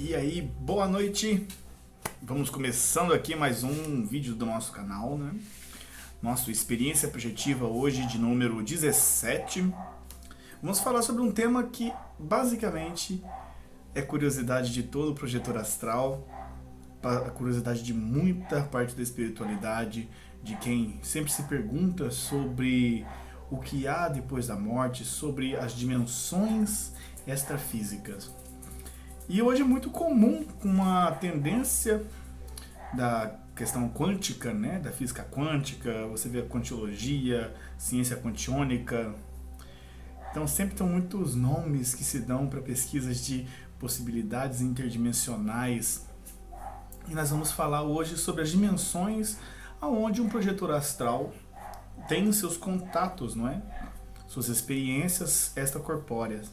E aí, boa noite! Vamos começando aqui mais um vídeo do nosso canal, né? Nossa experiência projetiva hoje de número 17. Vamos falar sobre um tema que basicamente é curiosidade de todo projetor astral, a curiosidade de muita parte da espiritualidade, de quem sempre se pergunta sobre o que há depois da morte, sobre as dimensões extrafísicas. E hoje é muito comum com uma tendência da questão quântica, né, da física quântica, você vê a quantiologia, ciência quantiônica. Então sempre tem muitos nomes que se dão para pesquisas de possibilidades interdimensionais. E nós vamos falar hoje sobre as dimensões aonde um projetor astral tem os seus contatos, não é? Suas experiências extracorpóreas.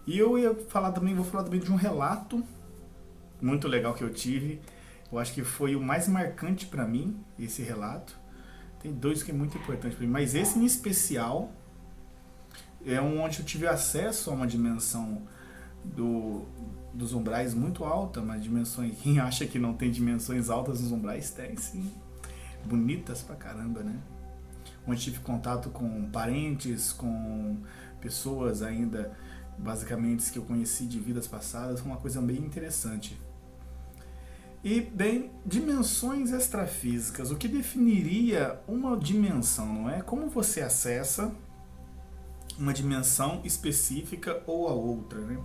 E eu vou falar também de um relato muito legal que eu tive. Eu acho que foi o mais marcante para mim, esse relato. Tem dois que é muito importante para mim, mas esse em especial é onde eu tive acesso a uma dimensão dos umbrais muito alta, mas dimensões, quem acha que não tem dimensões altas nos umbrais, tem sim. Bonitas pra caramba, né? Onde tive contato com parentes, com pessoas ainda basicamente que eu conheci de vidas passadas, foi uma coisa bem interessante. E, bem, dimensões extrafísicas, o que definiria uma dimensão, não é? Como você acessa uma dimensão específica ou a outra, né?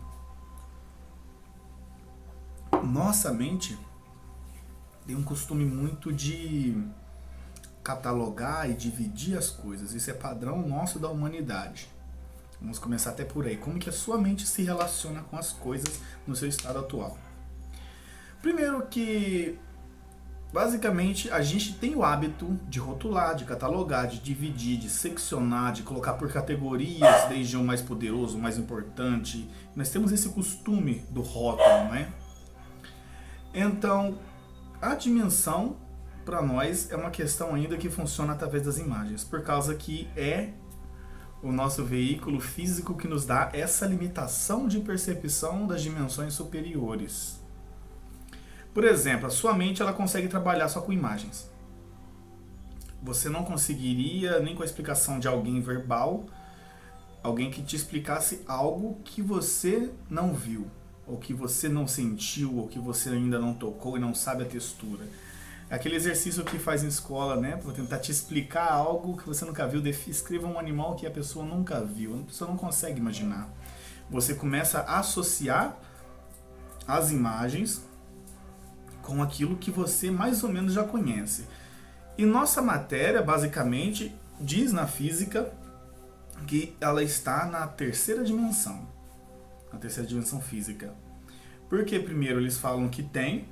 Nossa mente tem um costume muito de catalogar e dividir as coisas, isso é padrão nosso da humanidade. Vamos começar até por aí. Como que a sua mente se relaciona com as coisas no seu estado atual? Primeiro que, basicamente, a gente tem o hábito de rotular, de catalogar, de dividir, de seccionar, de colocar por categorias, desde o mais poderoso, o mais importante. Nós temos esse costume do rótulo, não é? Então, a dimensão, para nós, é uma questão ainda que funciona através das imagens, por causa que é o nosso veículo físico que nos dá essa limitação de percepção das dimensões superiores. Por exemplo, a sua mente ela consegue trabalhar só com imagens. Você não conseguiria, nem com a explicação de alguém verbal, alguém que te explicasse algo que você não viu, ou que você não sentiu, ou que você ainda não tocou e não sabe a textura. Aquele exercício que faz em escola, né? Para tentar te explicar algo que você nunca viu. Escreva um animal que a pessoa nunca viu. A pessoa não consegue imaginar. Você começa a associar as imagens com aquilo que você mais ou menos já conhece. E nossa matéria, basicamente, diz na física que ela está na terceira dimensão. Na terceira dimensão física. Porque primeiro eles falam que tem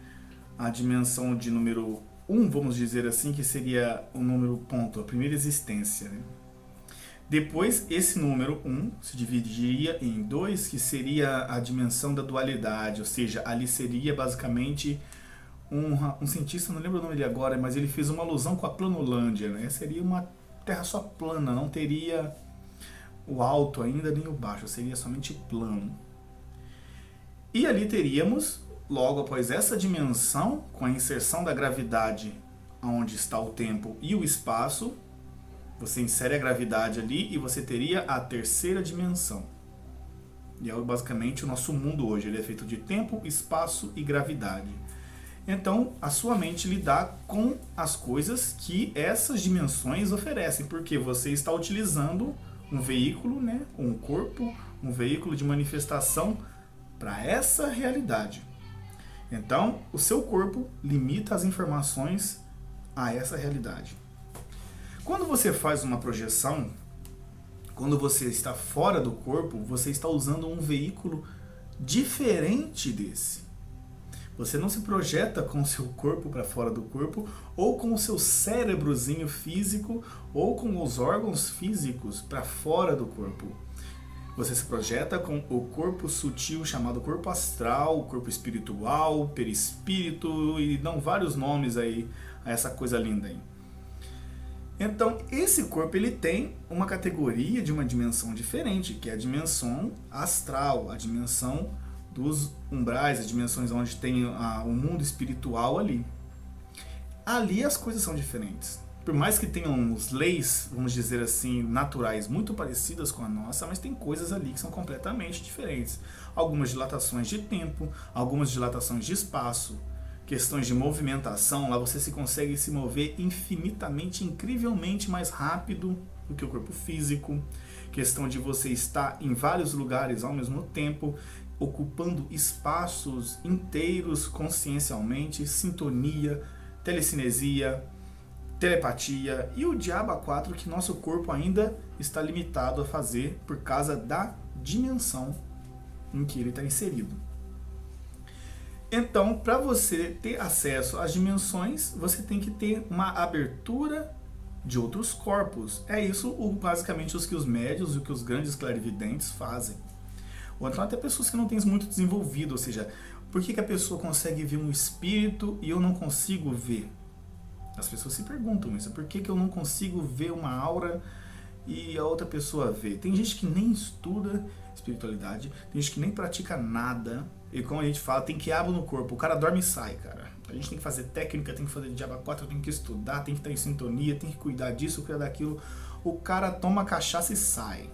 a dimensão de número 1, vamos dizer assim, que seria o número ponto, a primeira existência. Né? Depois, esse número 1 se dividiria em 2, que seria a dimensão da dualidade, ou seja, ali seria basicamente um cientista, não lembro o nome dele agora, mas ele fez uma alusão com a planolândia, né? Seria uma terra só plana, não teria o alto ainda nem o baixo, seria somente plano. E ali teríamos, logo após essa dimensão, com a inserção da gravidade onde está o tempo e o espaço, você insere a gravidade ali e você teria a terceira dimensão. E é basicamente o nosso mundo hoje, ele é feito de tempo, espaço e gravidade. Então, a sua mente lidar com as coisas que essas dimensões oferecem, porque você está utilizando um veículo, né, um corpo, um veículo de manifestação para essa realidade. Então, o seu corpo limita as informações a essa realidade. Quando você faz uma projeção, quando você está fora do corpo, você está usando um veículo diferente desse. Você não se projeta com o seu corpo para fora do corpo, ou com o seu cérebrozinho físico, ou com os órgãos físicos para fora do corpo. Você se projeta com o corpo sutil chamado corpo astral, corpo espiritual, perispírito, e dão vários nomes aí a essa coisa linda aí. Então, esse corpo ele tem uma categoria de uma dimensão diferente, que é a dimensão astral, a dimensão dos umbrais, as dimensões onde tem o mundo espiritual ali. Ali as coisas são diferentes. Por mais que tenham leis, vamos dizer assim, naturais muito parecidas com a nossa, mas tem coisas ali que são completamente diferentes. Algumas dilatações de tempo, algumas dilatações de espaço, questões de movimentação, lá você consegue se mover infinitamente, incrivelmente mais rápido do que o corpo físico. Questão de você estar em vários lugares ao mesmo tempo, ocupando espaços inteiros consciencialmente, sintonia, telecinesia, telepatia e o diabo a 4 que nosso corpo ainda está limitado a fazer por causa da dimensão em que ele está inserido. Então, para você ter acesso às dimensões, você tem que ter uma abertura de outros corpos. É isso basicamente o que os médiuns e o que os grandes clarividentes fazem. Ou então até pessoas que não têm isso muito desenvolvido, ou seja, por que a pessoa consegue ver um espírito e eu não consigo ver? As pessoas se perguntam isso, por que eu não consigo ver uma aura e a outra pessoa vê? Tem gente que nem estuda espiritualidade, tem gente que nem pratica nada, e como a gente fala, tem quiabo no corpo, o cara dorme e sai, cara. A gente tem que fazer técnica, tem que fazer diabo 4, tem que estudar, tem que estar em sintonia, tem que cuidar disso, cuidar daquilo. O cara toma cachaça e sai.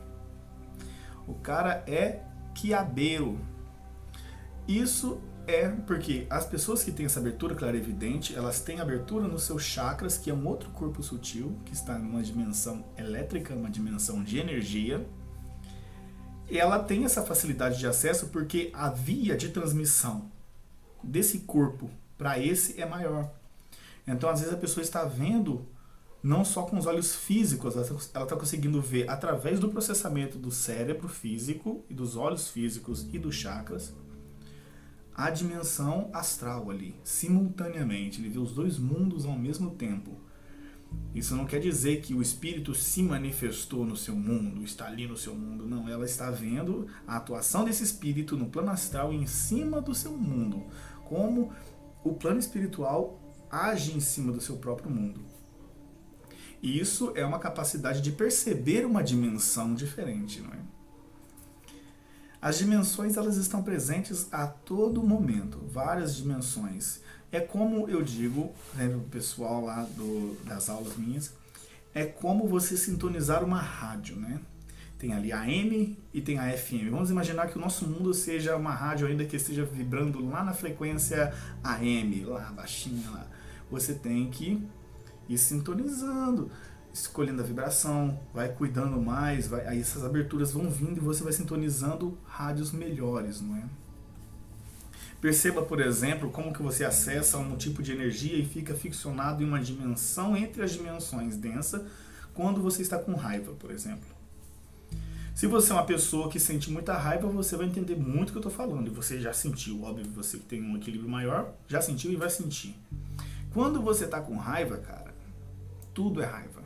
O cara é quiabeiro. Isso é porque as pessoas que têm essa abertura clarividente, elas têm abertura nos seus chakras, que é um outro corpo sutil, que está numa dimensão elétrica, uma dimensão de energia. E ela tem essa facilidade de acesso porque a via de transmissão desse corpo para esse é maior. Então, às vezes, a pessoa está vendo não só com os olhos físicos, ela está conseguindo ver através do processamento do cérebro físico e dos olhos físicos e dos chakras a dimensão astral ali, simultaneamente. Ele vê os dois mundos ao mesmo tempo. Isso não quer dizer que o espírito se manifestou no seu mundo, está ali no seu mundo. Não, ela está vendo a atuação desse espírito no plano astral em cima do seu mundo. Como o plano espiritual age em cima do seu próprio mundo. E isso é uma capacidade de perceber uma dimensão diferente, não é? As dimensões, elas estão presentes a todo momento, várias dimensões. É como eu digo, né, o pessoal lá das aulas minhas, é como você sintonizar uma rádio, né? Tem ali a AM e tem a FM. Vamos imaginar que o nosso mundo seja uma rádio ainda que esteja vibrando lá na frequência AM, lá baixinha lá. Você tem que ir sintonizando, escolhendo a vibração, vai cuidando mais, aí essas aberturas vão vindo e você vai sintonizando rádios melhores, não é? Perceba, por exemplo, como que você acessa um tipo de energia e fica ficcionado em uma dimensão entre as dimensões densa quando você está com raiva, por exemplo. Se você é uma pessoa que sente muita raiva, você vai entender muito o que eu estou falando. E você já sentiu, óbvio, você que tem um equilíbrio maior, já sentiu e vai sentir. Quando você está com raiva, cara, tudo é raiva.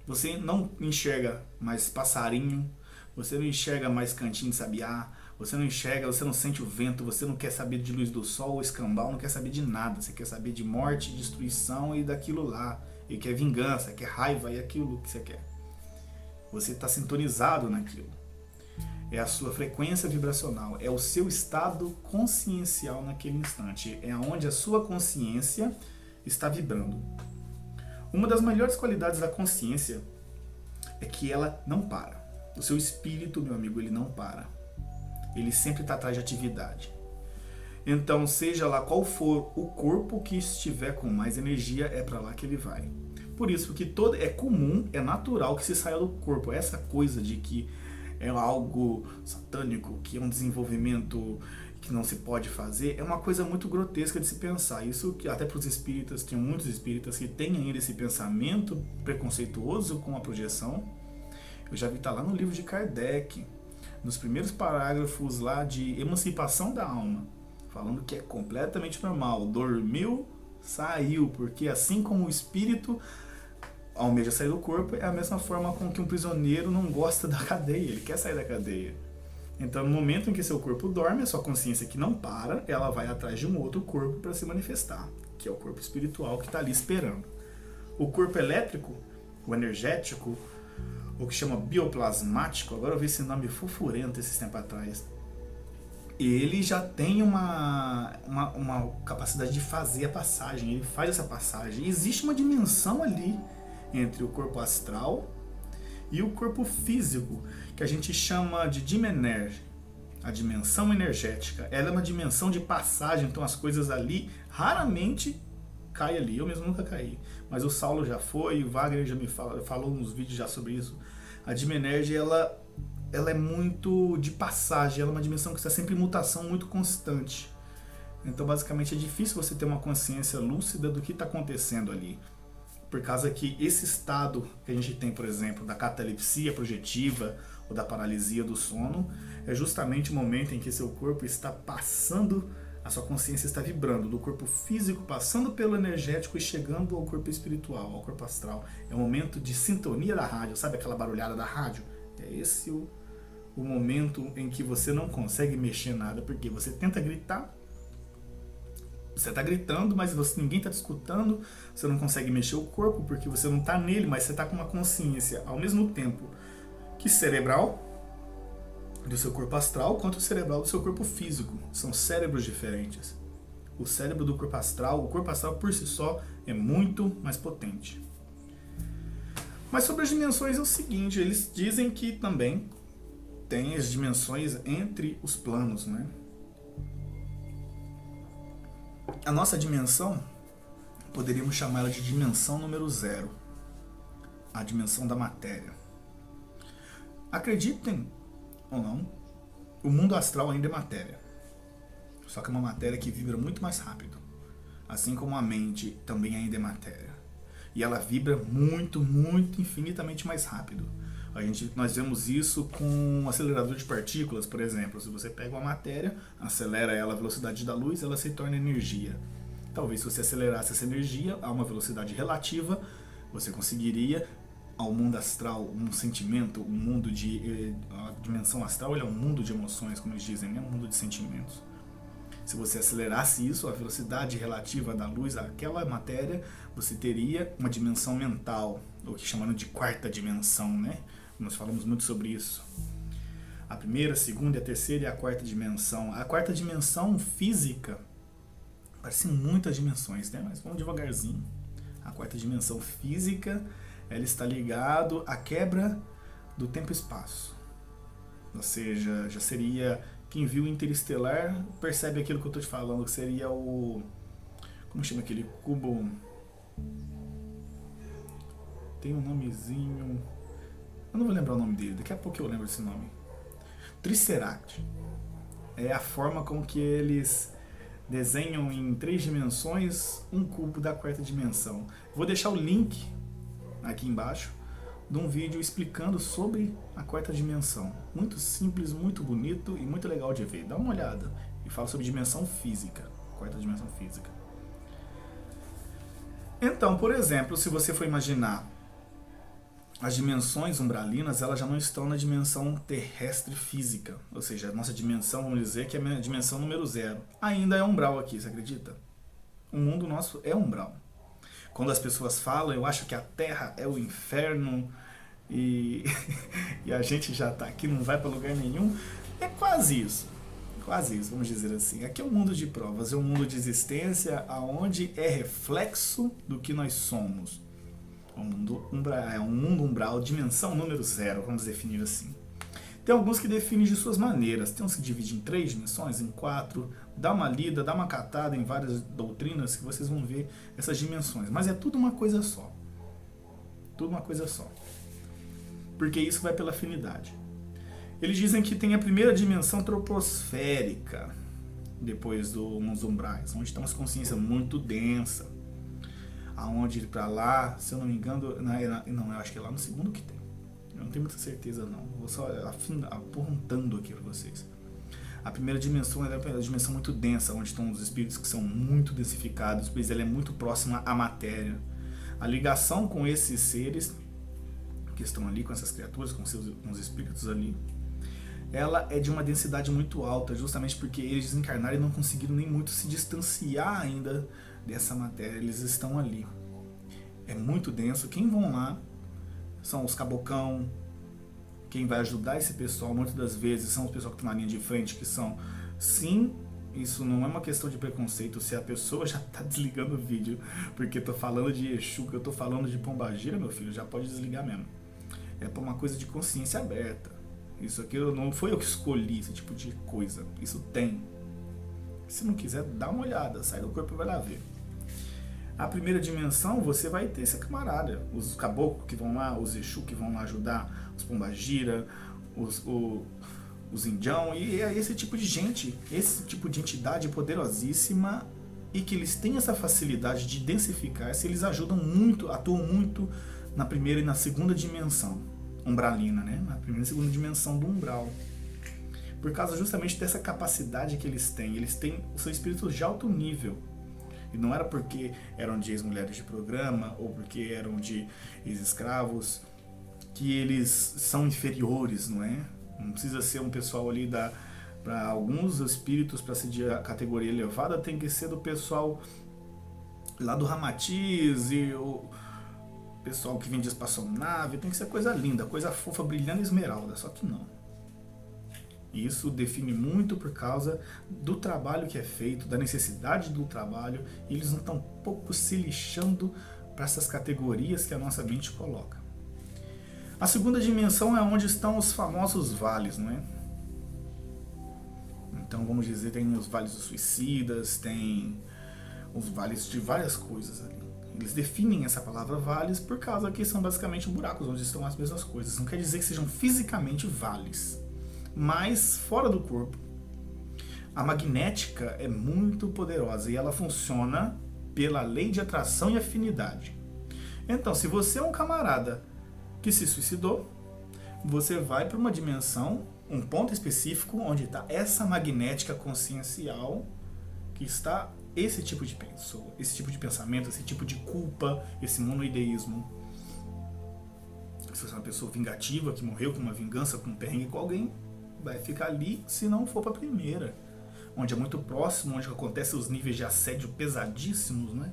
Você não enxerga mais passarinho, você não enxerga mais cantinho de sabiá, você não enxerga, você não sente o vento, você não quer saber de luz do sol, escambau, não quer saber de nada. Você quer saber de morte, destruição e daquilo lá. E quer vingança, quer raiva e aquilo que você quer. Você está sintonizado naquilo. É a sua frequência vibracional, é o seu estado consciencial naquele instante. É onde a sua consciência está vibrando. Uma das melhores qualidades da consciência é que ela não para. O seu espírito, meu amigo, ele não para. Ele sempre está atrás de atividade. Então, seja lá qual for o corpo que estiver com mais energia, é para lá que ele vai. Por isso que é comum, é natural que se saia do corpo. Essa coisa de que é algo satânico, que é um desenvolvimento que não se pode fazer, é uma coisa muito grotesca de se pensar. Isso que até para os espíritas, tem muitos espíritas que têm ainda esse pensamento preconceituoso com a projeção. Eu já vi que tá lá no livro de Kardec, nos primeiros parágrafos lá de Emancipação da Alma, falando que é completamente normal. Dormiu, saiu, porque assim como o espírito almeja sair do corpo, é a mesma forma com que um prisioneiro não gosta da cadeia, ele quer sair da cadeia. Então, no momento em que seu corpo dorme, a sua consciência que não para, ela vai atrás de um outro corpo para se manifestar, que é o corpo espiritual que está ali esperando. O corpo elétrico, o energético, o que chama bioplasmático, agora eu vi esse nome fofurento esses tempos atrás. ele já tem uma capacidade de fazer a passagem, ele faz essa passagem. E existe uma dimensão ali entre o corpo astral e o corpo físico, que a gente chama de Dimener, a dimensão energética. Ela é uma dimensão de passagem, então as coisas ali raramente caem ali. Eu mesmo nunca caí, mas o Saulo já foi, o Wagner já me falou nos vídeos já sobre isso. A Dimenerge, ela é muito de passagem, ela é uma dimensão que está sempre em mutação muito constante. Então, basicamente, é difícil você ter uma consciência lúcida do que está acontecendo ali. Por causa que esse estado que a gente tem, por exemplo, da catalepsia projetiva ou da paralisia do sono, é justamente o momento em que seu corpo está passando, a sua consciência está vibrando do corpo físico, passando pelo energético e chegando ao corpo espiritual, ao corpo astral. É um momento de sintonia da rádio, sabe aquela barulhada da rádio? É esse o momento em que você não consegue mexer nada, porque você tenta gritar, você está gritando, mas ninguém está te escutando, você não consegue mexer o corpo porque você não está nele, mas você está com uma consciência ao mesmo tempo que cerebral do seu corpo astral, quanto o cerebral do seu corpo físico. São cérebros diferentes. O cérebro do corpo astral, o corpo astral por si só é muito mais potente. Mas sobre as dimensões é o seguinte, eles dizem que também tem as dimensões entre os planos, né? A nossa dimensão, poderíamos chamá-la de dimensão número 0, a dimensão da matéria. Acreditem ou não, o mundo astral ainda é matéria, só que é uma matéria que vibra muito mais rápido, assim como a mente também ainda é matéria, e ela vibra muito, muito, infinitamente mais rápido. Nós vemos isso com um acelerador de partículas, por exemplo. Se você pega uma matéria, acelera ela à velocidade da luz, ela se torna energia. Talvez se você acelerasse essa energia a uma velocidade relativa, você conseguiria, ao mundo astral, um sentimento, um mundo de... A dimensão astral é um mundo de emoções, como eles dizem, né? Um mundo de sentimentos. Se você acelerasse isso, a velocidade relativa da luz àquela matéria, você teria uma dimensão mental, o que chamamos de quarta dimensão, né? Nós falamos muito sobre isso. A primeira, a segunda, a terceira e a quarta dimensão. A quarta dimensão física, parecem muitas dimensões, né? Mas vamos devagarzinho. A quarta dimensão física, ela está ligada à quebra do tempo e espaço. Ou seja, já seria... Quem viu Interestelar percebe aquilo que eu estou te falando, que seria o... Como chama aquele cubo? Tem um nomezinho... Eu não vou lembrar o nome dele, daqui a pouco eu lembro desse nome. Triceract. É a forma com que eles desenham em 3 dimensões um cubo da quarta dimensão. Vou deixar o link aqui embaixo de um vídeo explicando sobre a quarta dimensão. Muito simples, muito bonito e muito legal de ver. Dá uma olhada. E fala sobre dimensão física. Quarta dimensão física. Então, por exemplo, se você for imaginar as dimensões umbralinas, elas já não estão na dimensão terrestre física. Ou seja, a nossa dimensão, vamos dizer que é a dimensão número 0. Ainda é umbral aqui, você acredita? O mundo nosso é umbral. Quando as pessoas falam, eu acho que a Terra é o inferno e, e a gente já está aqui, não vai para lugar nenhum. É quase isso, vamos dizer assim. Aqui é um mundo de provas, é um mundo de existência onde é reflexo do que nós somos. É um mundo umbral, dimensão número 0, vamos definir assim. Tem alguns que definem de suas maneiras, tem uns que dividem em 3 dimensões, em 4, dá uma lida, dá uma catada em várias doutrinas que vocês vão ver essas dimensões, mas é tudo uma coisa só. Tudo uma coisa só. Porque isso vai pela afinidade. Eles dizem que tem a primeira dimensão troposférica, depois dos umbrais, onde tem uma consciência muito densa, aonde para lá, se eu não me engano, não, eu acho que é lá no segundo que tem. Eu não tenho muita certeza não, vou só apontando aqui para vocês. A primeira dimensão é uma dimensão muito densa, onde estão os espíritos que são muito densificados, pois ela é muito próxima à matéria. A ligação com esses seres que estão ali, com essas criaturas, com os espíritos ali, ela é de uma densidade muito alta, justamente porque eles desencarnaram e não conseguiram nem muito se distanciar ainda dessa matéria, eles estão ali. É muito denso. Quem vão lá são os cabocão. Quem vai ajudar esse pessoal muitas das vezes são os pessoal que estão na linha de frente, que são Sim, isso não é uma questão de preconceito se a pessoa já tá desligando o vídeo porque tô falando de Exu, que eu tô falando de pombagira, meu filho, já pode desligar mesmo. É por uma coisa de consciência aberta. Isso aqui não foi eu que escolhi esse tipo de coisa. Isso tem. Se não quiser, dá uma olhada, sai do corpo e vai lá ver. A primeira dimensão, você vai ter esse camarada. Os caboclos que vão lá, os Exu que vão lá ajudar, os pombagira, os indião, e é esse tipo de gente, esse tipo de entidade poderosíssima e que eles têm essa facilidade de densificar-se, eles ajudam muito, atuam muito na primeira e na segunda dimensão umbralina, né? Na primeira e segunda dimensão do umbral. Por causa justamente dessa capacidade que eles têm, são espíritos de alto nível. E não era porque eram de ex-mulheres de programa ou porque eram de ex-escravos que eles são inferiores, não é? Não precisa ser um pessoal ali para alguns espíritos, para ser de categoria elevada, tem que ser do pessoal lá do Ramatiz e o pessoal que vem de espaçonave, tem que ser coisa linda, coisa fofa, brilhando esmeralda, só que não. Isso define muito por causa do trabalho que é feito, da necessidade do trabalho, e eles não estão pouco se lixando para essas categorias que a nossa mente coloca. A segunda dimensão é onde estão os famosos vales, não é? Então, vamos dizer, tem os vales dos suicidas, tem os vales de várias coisas ali. Eles definem essa palavra vales por causa que são basicamente buracos onde estão as mesmas coisas. Não quer dizer que sejam fisicamente vales, mas fora do corpo. A magnética é muito poderosa e ela funciona pela lei de atração e afinidade. Então, se você é um camarada que se suicidou, você vai para uma dimensão, um ponto específico onde está essa magnética consciencial, que está esse tipo de pessoa, esse tipo de pensamento, esse tipo de culpa, esse monoideísmo. Se você é uma pessoa vingativa que morreu com uma vingança, com um perrengue com alguém, vai ficar ali se não for para a primeira, onde é muito próximo, onde acontecem os níveis de assédio pesadíssimos, né?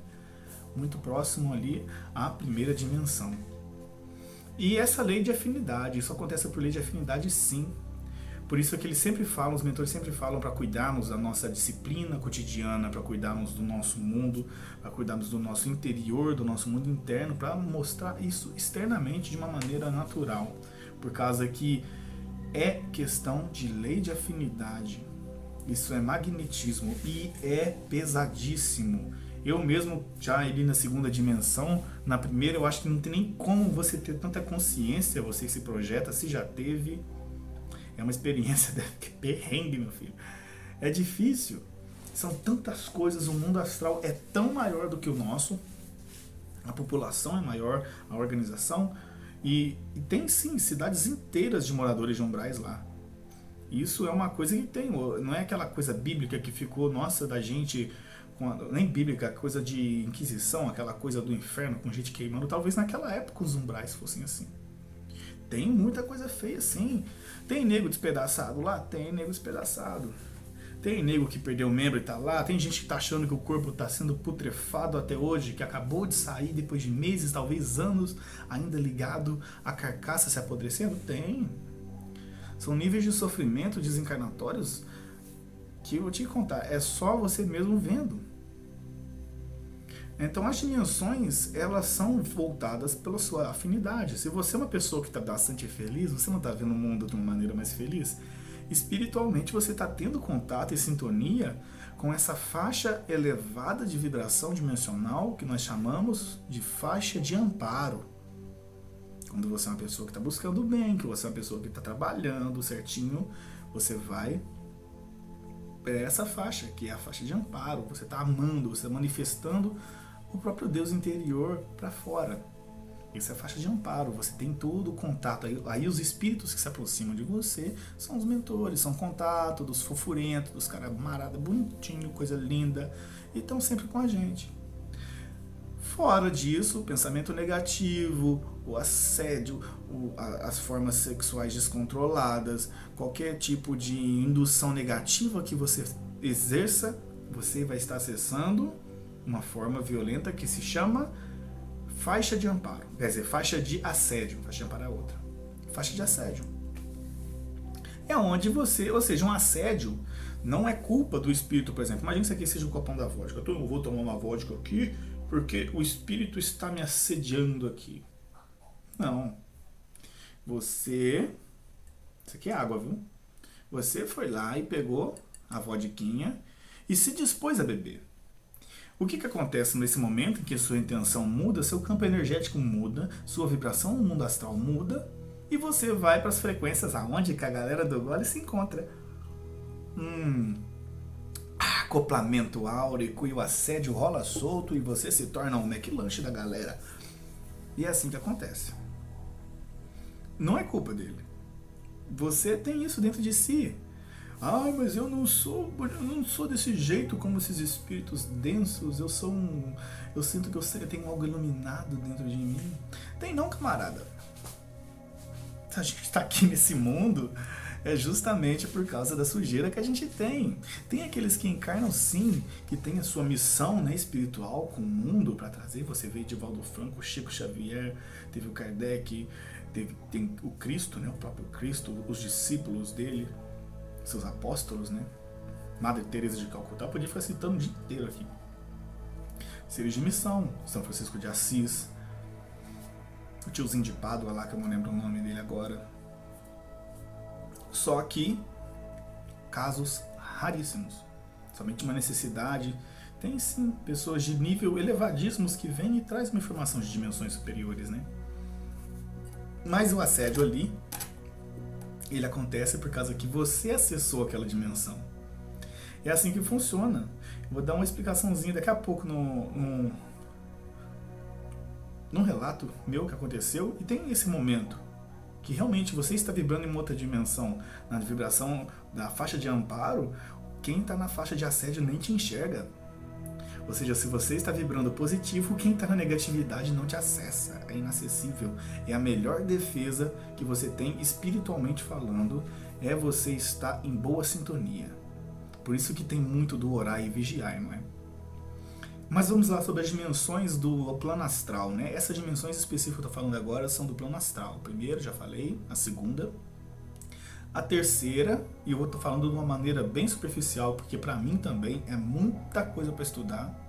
Muito próximo ali à primeira dimensão. E essa lei de afinidade, isso acontece por lei de afinidade, sim. Por isso é que eles sempre falam, os mentores sempre falam para cuidarmos da nossa disciplina cotidiana, para cuidarmos do nosso mundo, para cuidarmos do nosso interior, do nosso mundo interno, para mostrar isso externamente de uma maneira natural. Por causa que é questão de lei de afinidade. Isso é magnetismo e é pesadíssimo. Eu mesmo, já ali na segunda dimensão, na primeira eu acho que não tem nem como você ter tanta consciência, você se projeta, se já teve. É uma experiência, deve ter perrengue, meu filho. É difícil. São tantas coisas, o mundo astral é tão maior do que o nosso, a população é maior, a organização, e tem sim cidades inteiras de moradores de umbrais lá. Isso é uma coisa que tem, não é aquela coisa bíblica que ficou, nossa, da gente, nem bíblica, coisa de inquisição, aquela coisa do inferno com gente queimando, talvez naquela época os umbrais fossem assim. Tem muita coisa feia, sim. Tem nego despedaçado lá? Tem nego despedaçado. Tem nego que perdeu o membro e tá lá. Tem gente que tá achando que o corpo tá sendo putrefado até hoje, que acabou de sair depois de meses, talvez anos, ainda ligado à carcaça se apodrecendo? Tem. São níveis de sofrimento desencarnatórios que eu vou te contar. É só você mesmo vendo. Então as dimensões, elas são voltadas pela sua afinidade. Se você é uma pessoa que está bastante feliz, você não está vendo o mundo de uma maneira mais feliz, espiritualmente você está tendo contato e sintonia com essa faixa elevada de vibração dimensional que nós chamamos de faixa de amparo. Quando você é uma pessoa que está buscando o bem, que você é uma pessoa que está trabalhando certinho, você vai para essa faixa, que é a faixa de amparo. Você está amando, você está manifestando o próprio Deus interior para fora. Essa é a faixa de amparo, você tem todo o contato. Aí os espíritos que se aproximam de você são os mentores, são contato dos fofurentos, dos caras marada, bonitinho, coisa linda, e estão sempre com a gente. Fora disso, o pensamento negativo, o assédio, as formas sexuais descontroladas, qualquer tipo de indução negativa que você exerça, você vai estar acessando uma forma violenta que se chama faixa de amparo. Quer dizer, faixa de assédio. Faixa de amparo é outra. Faixa de assédio. É onde você, ou seja, um assédio Não é culpa do espírito, por exemplo. Imagina que isso aqui seja o copão da vodka. Eu vou tomar uma vodka aqui porque o espírito está me assediando aqui. Não. Você... Isso aqui é água, viu? Você foi lá e pegou a vodquinha e se dispôs a beber. O que acontece nesse momento em que sua intenção muda, seu campo energético muda, sua vibração no mundo astral muda e você vai para as frequências aonde que a galera do gole se encontra. Acoplamento áurico e o assédio rola solto e você se torna um McLanche da galera. E é assim que acontece. Não é culpa dele. Você tem isso dentro de si. Ai, mas eu não sou desse jeito como esses espíritos densos. Eu sinto que eu tenho algo iluminado dentro de mim. Tem não, camarada. A gente está aqui nesse mundo é justamente por causa da sujeira que a gente tem. Tem aqueles que encarnam sim, que tem a sua missão, né, espiritual com o mundo para trazer. Você vê Divaldo Franco, Chico Xavier, teve o Kardec, tem o Cristo, né, o próprio Cristo, os discípulos dele, seus apóstolos, né? Madre Teresa de Calcutá, podia ficar citando o dia inteiro aqui. Seres de missão, São Francisco de Assis, o tiozinho de Pádua lá, que eu não lembro o nome dele agora. Só que casos raríssimos, somente uma necessidade. Tem sim pessoas de nível elevadíssimos que vêm e trazem uma informação de dimensões superiores, né? Mas o assédio ali, ele acontece por causa que você acessou aquela dimensão. É assim que funciona. Eu vou dar uma explicaçãozinha daqui a pouco num relato meu que aconteceu. E tem esse momento que realmente você está vibrando em uma outra dimensão. Na vibração da faixa de amparo, quem está na faixa de assédio nem te enxerga. Ou seja, se você está vibrando positivo, quem está na negatividade não te acessa. É inacessível. É a melhor defesa que você tem espiritualmente falando, é você estar em boa sintonia. Por isso que tem muito do orar e vigiar, não é? Mas vamos lá sobre as dimensões do plano astral, né? Essas dimensões específicas que eu estou falando agora são do plano astral. A primeira, já falei. A segunda. A terceira, e eu estou falando de uma maneira bem superficial, porque para mim também é muita coisa para estudar.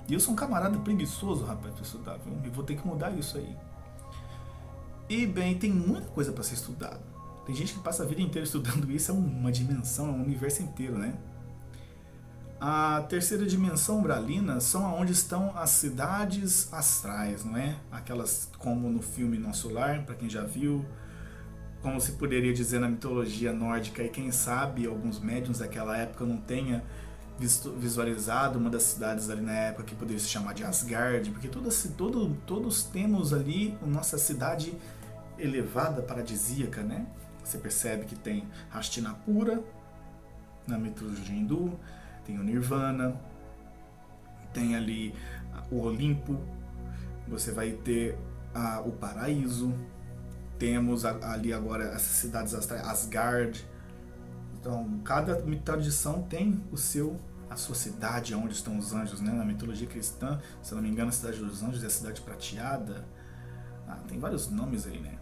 E eu sou um camarada preguiçoso, rapaz, para estudar, viu? E vou ter que mudar isso aí. E bem, tem muita coisa para ser estudado. Tem gente que passa a vida inteira estudando isso, é uma dimensão, é um universo inteiro, né? A terceira dimensão umbralina são onde estão as cidades astrais, não é? Aquelas como no filme Nosso Lar, para quem já viu, como se poderia dizer na mitologia nórdica, e quem sabe alguns médiuns daquela época não tenha visualizado uma das cidades ali na época que poderia se chamar de Asgard, porque todos temos ali a nossa cidade elevada, paradisíaca, né? Você percebe que tem Hastinapura, na mitologia hindu, tem o Nirvana, tem ali o Olimpo, você vai ter o Paraíso, temos ali agora essas cidades astrais, Asgard. Então, cada tradição tem a sua cidade, onde estão os anjos, né? Na mitologia cristã, se eu não me engano, a cidade dos anjos é a cidade prateada. Tem vários nomes aí, né?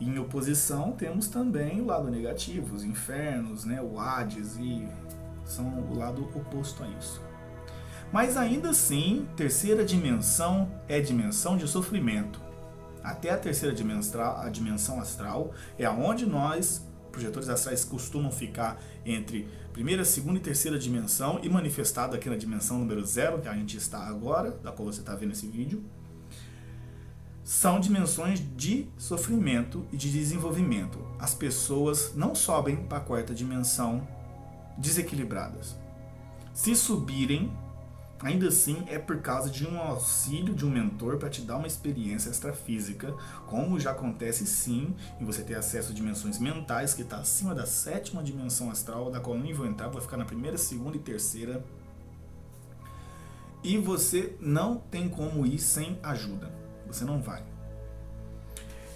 E em oposição, temos também o lado negativo, os infernos, né? O Hades, e são o lado oposto a isso. Mas ainda assim, terceira dimensão é dimensão de sofrimento. Até a terceira dimensão, a dimensão astral, é onde nós, projetores astrais, costumam ficar entre primeira, segunda e terceira dimensão, e manifestado aqui na dimensão número 0, que a gente está agora, da qual você está vendo esse vídeo. São dimensões de sofrimento e de desenvolvimento. As pessoas não sobem para a quarta dimensão desequilibradas. Se subirem, ainda assim é por causa de um auxílio de um mentor para te dar uma experiência extrafísica, como já acontece sim em você ter acesso a dimensões mentais, que está acima da sétima dimensão astral, da qual eu nem vou entrar, vou ficar na primeira, segunda e terceira. E você não tem como ir sem ajuda, você não vai.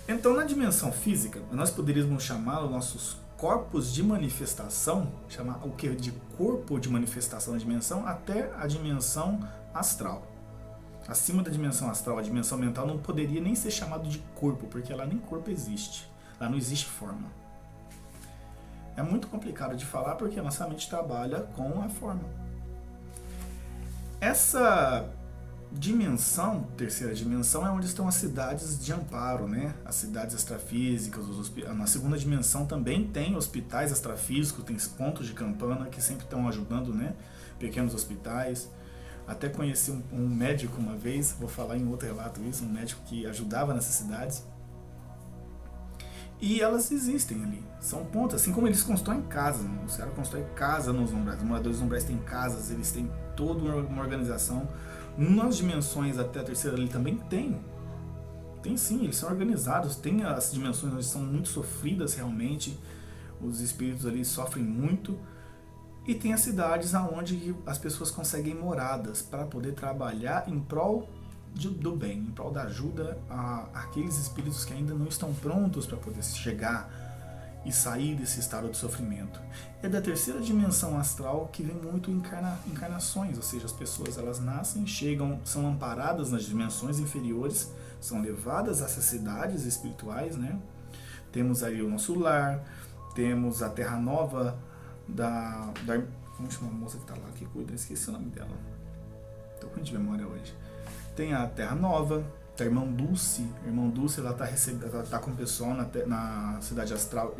Então, na dimensão física, nós poderíamos chamar os nossos corpos de manifestação, chamar o que de corpo de manifestação da dimensão, até a dimensão astral. Acima da dimensão astral, a dimensão mental não poderia nem ser chamado de corpo, porque lá nem corpo existe, lá não existe forma. É muito complicado de falar porque a nossa mente trabalha com a forma. Essa dimensão, terceira dimensão, é onde estão as cidades de amparo, né? As cidades extrafísicas, na segunda dimensão também tem hospitais extrafísicos, tem pontos de campana que sempre estão ajudando, né? Pequenos hospitais. Até conheci um médico uma vez, vou falar em outro relato isso, um médico que ajudava nessas cidades. E elas existem ali, são pontos, assim como eles constroem casas, né? Os caras constroem casa nos umbrais, os moradores dos umbrais têm casas, eles têm toda uma organização. Nas dimensões até a terceira ali também tem sim, eles são organizados, tem as dimensões onde são muito sofridas realmente, os espíritos ali sofrem muito, e tem as cidades onde as pessoas conseguem moradas para poder trabalhar em prol do bem, em prol da ajuda àqueles espíritos que ainda não estão prontos para poder chegar e sair desse estado de sofrimento. É da terceira dimensão astral que vem muito encarnações, ou seja, as pessoas elas nascem, chegam, são amparadas nas dimensões inferiores, são levadas a essas cidades espirituais, né? Temos aí o nosso lar, temos a Terra Nova como chama a moça que está lá que cuida, esqueci o nome dela, estou com de memória hoje. Tem a Terra Nova, a Irmã Dulce, ela tá com o pessoal na cidade astral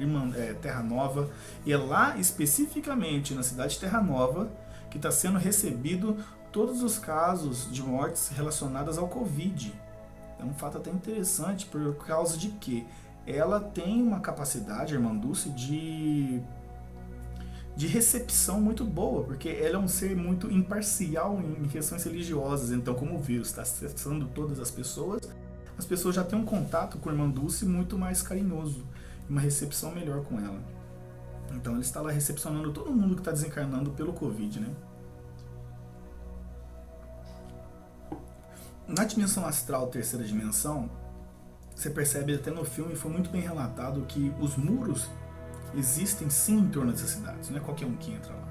Terra Nova, e é lá especificamente na cidade Terra Nova que está sendo recebido todos os casos de mortes relacionadas ao Covid. É um fato até interessante, por causa de que ela tem uma capacidade, a Irmã Dulce, de recepção muito boa, porque ela é um ser muito imparcial em questões religiosas. Então, como o vírus está acessando todas as pessoas já têm um contato com a Irmã Dulce muito mais carinhoso, uma recepção melhor com ela. Então, ela está lá recepcionando todo mundo que está desencarnando pelo Covid, né? Na dimensão astral, terceira dimensão, você percebe até no filme, foi muito bem relatado que os muros existem sim em torno dessas cidades, não é qualquer um que entra lá.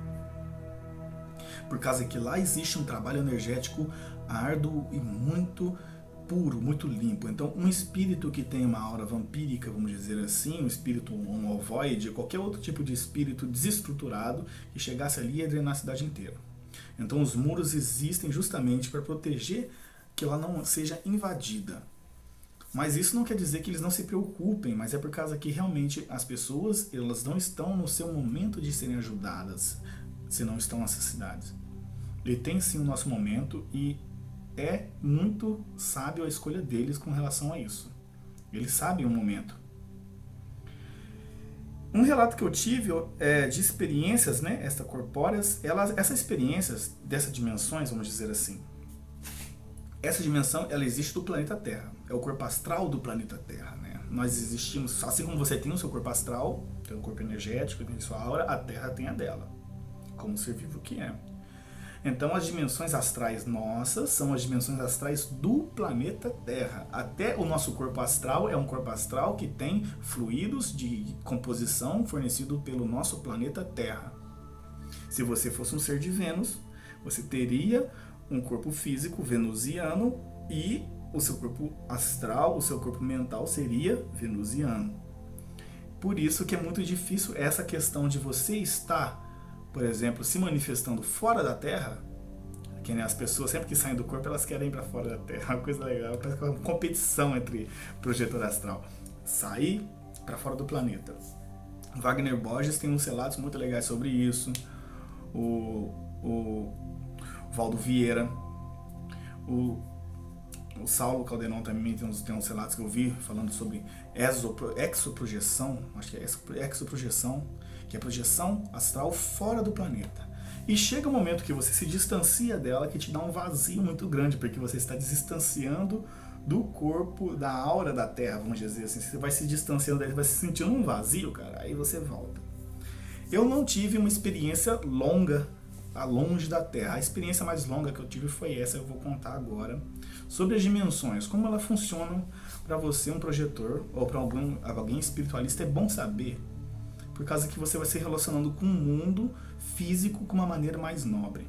Por causa que lá existe um trabalho energético árduo e muito puro, muito limpo. Então, um espírito que tem uma aura vampírica, vamos dizer assim, um espírito, um ovoide, qualquer outro tipo de espírito desestruturado que chegasse ali ia drenar a cidade inteira. Então, os muros existem justamente para proteger que ela não seja invadida. Mas isso não quer dizer que eles não se preocupem, mas é por causa que realmente as pessoas elas não estão no seu momento de serem ajudadas, se não estão nessas cidades. Ele tem sim o nosso momento e é muito sábio a escolha deles com relação a isso. Eles sabem o momento. Um relato que eu tive de experiências, né, extracorpóreas, essas experiências dessas dimensões, vamos dizer assim, essa dimensão, ela existe do planeta Terra. É o corpo astral do planeta Terra, né? Nós existimos, assim como você tem o seu corpo astral, tem o corpo energético, tem a sua aura, a Terra tem a dela, como ser vivo que é. Então, as dimensões astrais nossas são as dimensões astrais do planeta Terra. Até o nosso corpo astral é um corpo astral que tem fluidos de composição fornecido pelo nosso planeta Terra. Se você fosse um ser de Vênus, você teria um corpo físico venusiano e o seu corpo astral, o seu corpo mental seria venusiano. Por isso que é muito difícil essa questão de você estar, por exemplo, se manifestando fora da Terra, que né, as pessoas sempre que saem do corpo elas querem ir para fora da Terra, uma coisa legal, parece uma competição entre projetor astral, sair para fora do planeta. Wagner Borges tem uns relatos muito legais sobre isso, o Valdo Vieira, o Saulo Caldeirão também tem uns relatos que eu vi falando sobre exoprojeção, acho que é exoprojeção, que é projeção astral fora do planeta. E chega um momento que você se distancia dela, que te dá um vazio muito grande, porque você está distanciando do corpo, da aura da Terra, vamos dizer assim. Você vai se distanciando dela, vai se sentindo um vazio, cara, aí você volta. Eu não tive uma experiência longa, longe da Terra. A experiência mais longa que eu tive foi essa, eu vou contar agora, sobre as dimensões, como elas funcionam para você, um projetor, ou para alguém espiritualista. É bom saber, por causa que você vai se relacionando com o mundo físico com uma maneira mais nobre.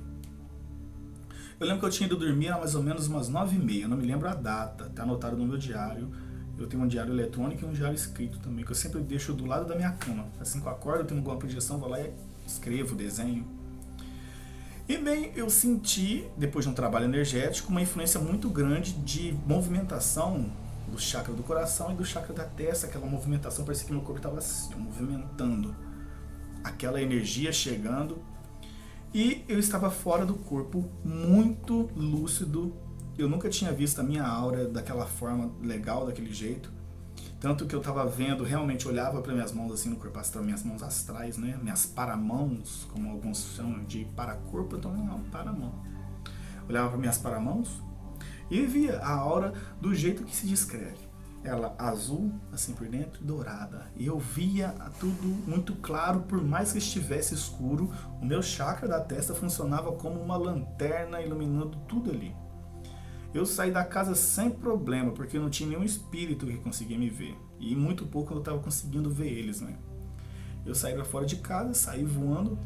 Eu lembro que eu tinha ido dormir a mais ou menos umas 9h30, eu não me lembro a data, tá anotado no meu diário, Eu tenho um diário eletrônico e um diário escrito também, que eu sempre deixo do lado da minha cama. Assim que eu acordo, eu tenho alguma projeção, vou lá e escrevo, desenho. E bem, eu senti, depois de um trabalho energético, uma influência muito grande de movimentação do chakra do coração e do chakra da testa. Aquela movimentação, parecia que meu corpo estava assim, movimentando. Aquela energia chegando. E eu estava fora do corpo, muito lúcido. Eu nunca tinha visto a minha aura daquela forma legal, daquele jeito. Tanto que eu estava vendo, realmente olhava para minhas mãos assim no corpo astral, minhas mãos astrais, né? Minhas paramãos, como alguns chamam de paracorpo, então não, paramão. Olhava para minhas paramãos e via a aura do jeito que se descreve. Ela azul, assim por dentro, dourada. E eu via tudo muito claro, por mais que estivesse escuro, o meu chakra da testa funcionava como uma lanterna iluminando tudo ali. Eu saí da casa sem problema, porque não tinha nenhum espírito que conseguia me ver. E muito pouco eu estava conseguindo ver eles, né? Eu saí para fora de casa, saí voando,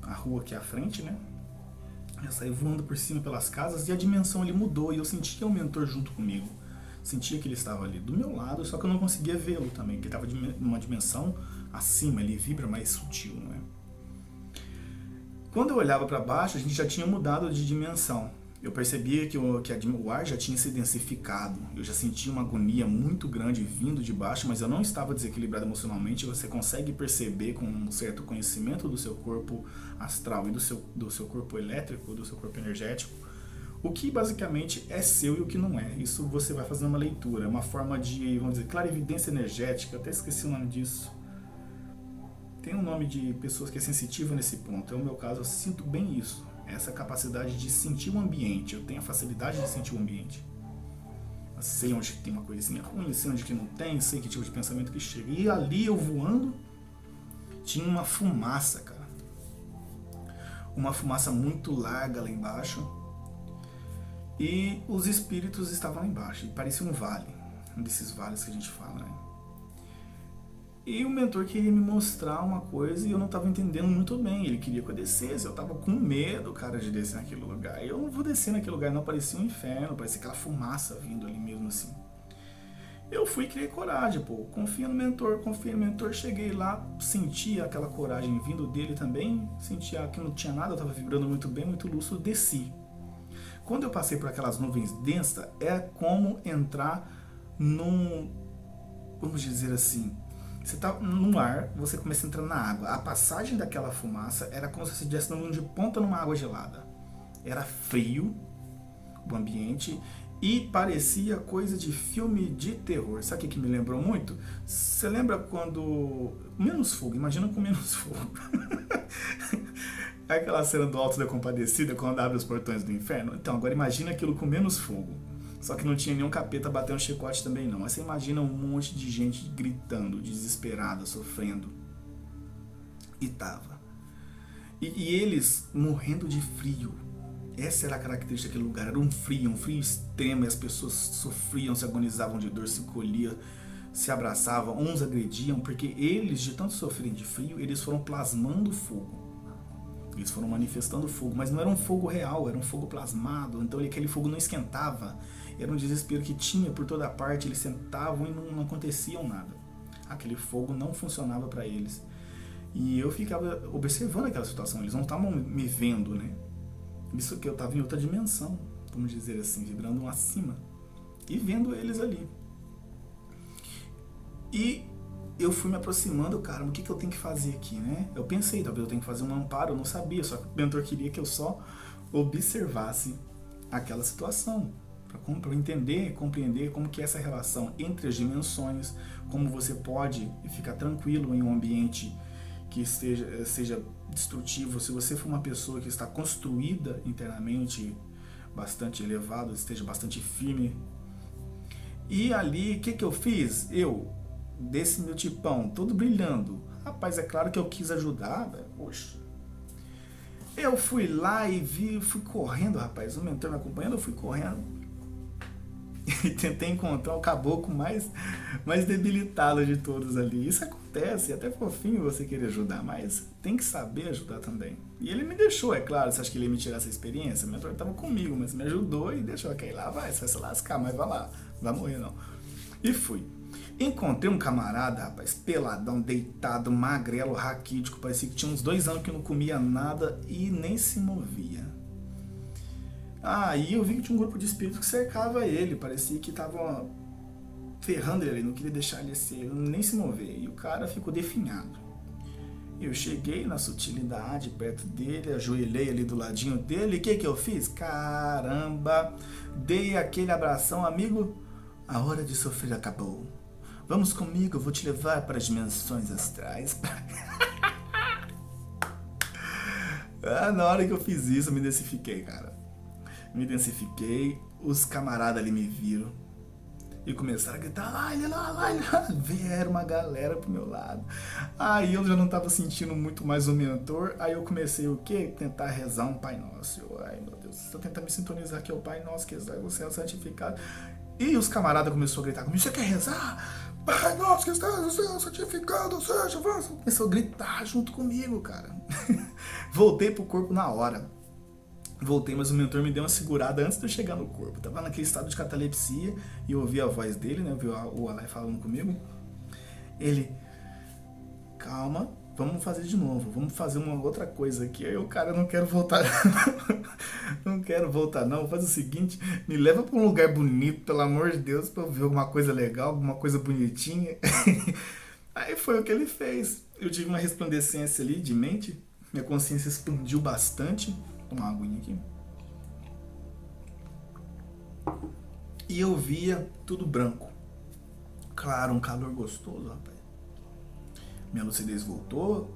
a rua aqui à frente, né? Eu saí voando por cima pelas casas e a dimensão ali mudou e eu sentia o mentor junto comigo. Sentia que ele estava ali do meu lado, só que eu não conseguia vê-lo também, porque estava numa dimensão acima, ele vibra mais sutil, né? Quando eu olhava para baixo, a gente já tinha mudado de dimensão. Eu percebia que o ar já tinha se densificado. Eu já sentia uma agonia muito grande vindo de baixo, mas eu não estava desequilibrado emocionalmente. Você consegue perceber com um certo conhecimento do seu corpo astral e do seu corpo elétrico, do seu corpo energético, o que basicamente é seu e o que não é. Isso você vai fazendo uma leitura, uma forma de, vamos dizer, clarividência energética. Eu até esqueci o nome disso. Tem um nome de pessoas que é sensitiva nesse ponto. No meu caso, eu sinto bem isso. Essa capacidade de sentir o ambiente. Eu tenho a facilidade de sentir o ambiente. Eu sei onde tem uma coisinha ruim, sei onde que não tem, sei que tipo de pensamento que chega. E ali eu voando, tinha uma fumaça, cara. Uma fumaça muito larga lá embaixo. E os espíritos estavam lá embaixo. E parecia um vale. Um desses vales que a gente fala, né? E o mentor queria me mostrar uma coisa e eu não estava entendendo muito bem. Ele queria que eu descesse, eu estava com medo, cara, de descer naquele lugar. Eu não vou descer naquele lugar, não, parecia um inferno, parecia aquela fumaça vindo ali mesmo assim. Eu fui criar coragem, pô, confia no mentor, cheguei lá, senti aquela coragem vindo dele também, sentia que não tinha nada, eu estava vibrando muito bem, muito lúcido, desci. Quando eu passei por aquelas nuvens densas, é como entrar num, vamos dizer assim, você está no ar, você começa a entrar na água. A passagem daquela fumaça era como se você estivesse andando de ponta numa água gelada. Era frio o ambiente e parecia coisa de filme de terror. Sabe o que me lembrou muito? Você lembra quando... Menos Fogo, imagina com Menos Fogo. Aquela cena do Alto da Compadecida, quando abre os portões do inferno. Então, agora imagina aquilo com menos fogo. Só que não tinha nenhum capeta batendo chicote também não. Mas você imagina um monte de gente gritando, desesperada, sofrendo. E tava. E eles morrendo de frio. Essa era a característica daquele lugar. Era um frio extremo. E as pessoas sofriam, se agonizavam de dor, se encolhiam, se abraçavam. Uns agrediam, porque eles, de tanto sofrerem de frio, eles foram plasmando fogo. Eles foram manifestando fogo, mas não era um fogo real, era um fogo plasmado. Então aquele fogo não esquentava. Era um desespero que tinha por toda parte. Eles sentavam e não acontecia nada. Aquele fogo não funcionava para eles. E eu ficava observando aquela situação. Eles não estavam me vendo, né? Isso que eu estava em outra dimensão, vamos dizer assim, vibrando acima. E vendo eles ali. E eu fui me aproximando, cara, o que eu tenho que fazer aqui, né? Eu pensei, talvez eu tenha que fazer um amparo, eu não sabia, só que o mentor queria que eu só observasse aquela situação, para entender e compreender como que é essa relação entre as dimensões, como você pode ficar tranquilo em um ambiente que seja destrutivo. Se você for uma pessoa que está construída internamente, bastante elevado, esteja bastante firme. E ali, o que eu fiz? Desse meu tipão, todo brilhando. Rapaz, é claro que eu quis ajudar, velho. Poxa. Eu fui lá e fui correndo, rapaz. O mentor me acompanhando, eu fui correndo. E tentei encontrar o caboclo mais debilitado de todos ali. Isso acontece, é até fofinho você querer ajudar, mas tem que saber ajudar também. E ele me deixou, é claro. Você acha que ele ia me tirar essa experiência? O mentor estava comigo, mas me ajudou e deixou. Ok, lá vai, você vai se lascar, mas vai lá. Não vai morrer, não. E fui. Encontrei um camarada, rapaz, peladão, deitado, magrelo, raquítico, parecia que tinha uns 2 anos que não comia nada e nem se movia. Aí eu vi que tinha um grupo de espíritos que cercava ele, parecia que tava ferrando ele, não queria deixar ele nem se mover. E o cara ficou definhado. Eu cheguei na sutilidade perto dele, ajoelhei ali do ladinho dele, e o que eu fiz? Caramba, dei aquele abração, amigo, a hora de sofrer acabou. Vamos comigo, eu vou te levar para as dimensões astrais. Na hora que eu fiz isso, eu me densifiquei, cara. Me densifiquei, os camaradas ali me viram e começaram a gritar, lá, ele lá, lá, ele lá. Vieram uma galera pro meu lado. Aí eu já não tava sentindo muito mais o mentor, aí eu comecei o quê? Tentar rezar um Pai Nosso. Ai, meu Deus, se eu tentar me sintonizar aqui, é o Pai Nosso, que você é o santificado. E os camaradas começaram a gritar comigo, você quer rezar? Pai Nosso, que está no céu, santificado, seja vosso. Começou a gritar junto comigo, cara. Voltei pro corpo na hora. Voltei, mas o mentor me deu uma segurada antes de eu chegar no corpo. Eu tava naquele estado de catalepsia e eu ouvi a voz dele, né? Eu ouvi o Alai falando comigo. Ele, calma, vamos fazer de novo, vamos fazer uma outra coisa aqui. Aí eu, cara, eu não quero voltar. Não quero voltar não, faz o seguinte, me leva pra um lugar bonito, pelo amor de Deus, pra eu ver alguma coisa legal, alguma coisa bonitinha. Aí foi o que ele fez. Eu tive uma resplandecência ali de mente, minha consciência expandiu bastante. Vou tomar uma aguinha aqui. E eu via tudo branco. Claro, um calor gostoso, rapaz. Minha lucidez voltou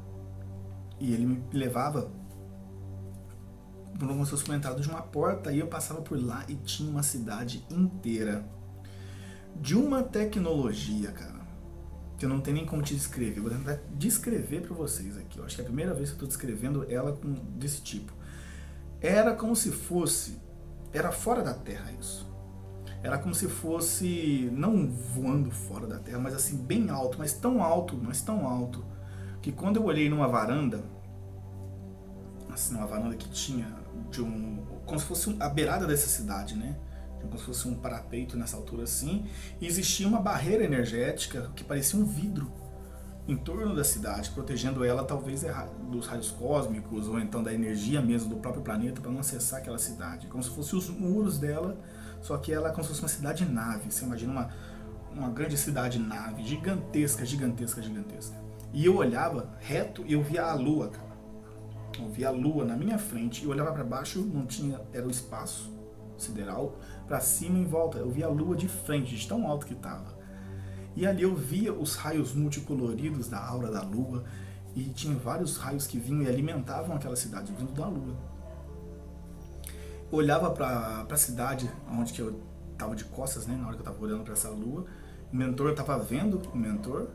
e ele me levava como se fosse uma entrada de uma porta e eu passava por lá e tinha uma cidade inteira de uma tecnologia, cara, que eu não tenho nem como te descrever. Vou tentar descrever para vocês aqui. Eu acho que é a primeira vez que eu estou descrevendo ela desse tipo. Era como se fosse, era fora da Terra isso. Era como se fosse, não voando fora da Terra, mas assim, bem alto, mas tão alto, que quando eu olhei numa varanda, assim, uma varanda que tinha como se fosse a beirada dessa cidade, né? Como se fosse um parapeito nessa altura assim, e existia uma barreira energética que parecia um vidro em torno da cidade, protegendo ela talvez dos raios cósmicos ou então da energia mesmo do próprio planeta para não acessar aquela cidade, como se fossem os muros dela, só que ela é como se fosse uma cidade-nave. Você imagina uma grande cidade-nave, gigantesca. E eu olhava reto e eu via a lua, cara. Eu via a lua na minha frente e eu olhava para baixo, não tinha, era o espaço sideral, para cima e em volta. Eu via a lua de frente, de tão alto que estava. E ali eu via os raios multicoloridos da aura da lua e tinha vários raios que vinham e alimentavam aquela cidade vindo da lua. Eu olhava para a cidade onde que eu estava de costas, né, na hora que eu estava olhando para essa lua. O mentor, eu estava vendo o mentor,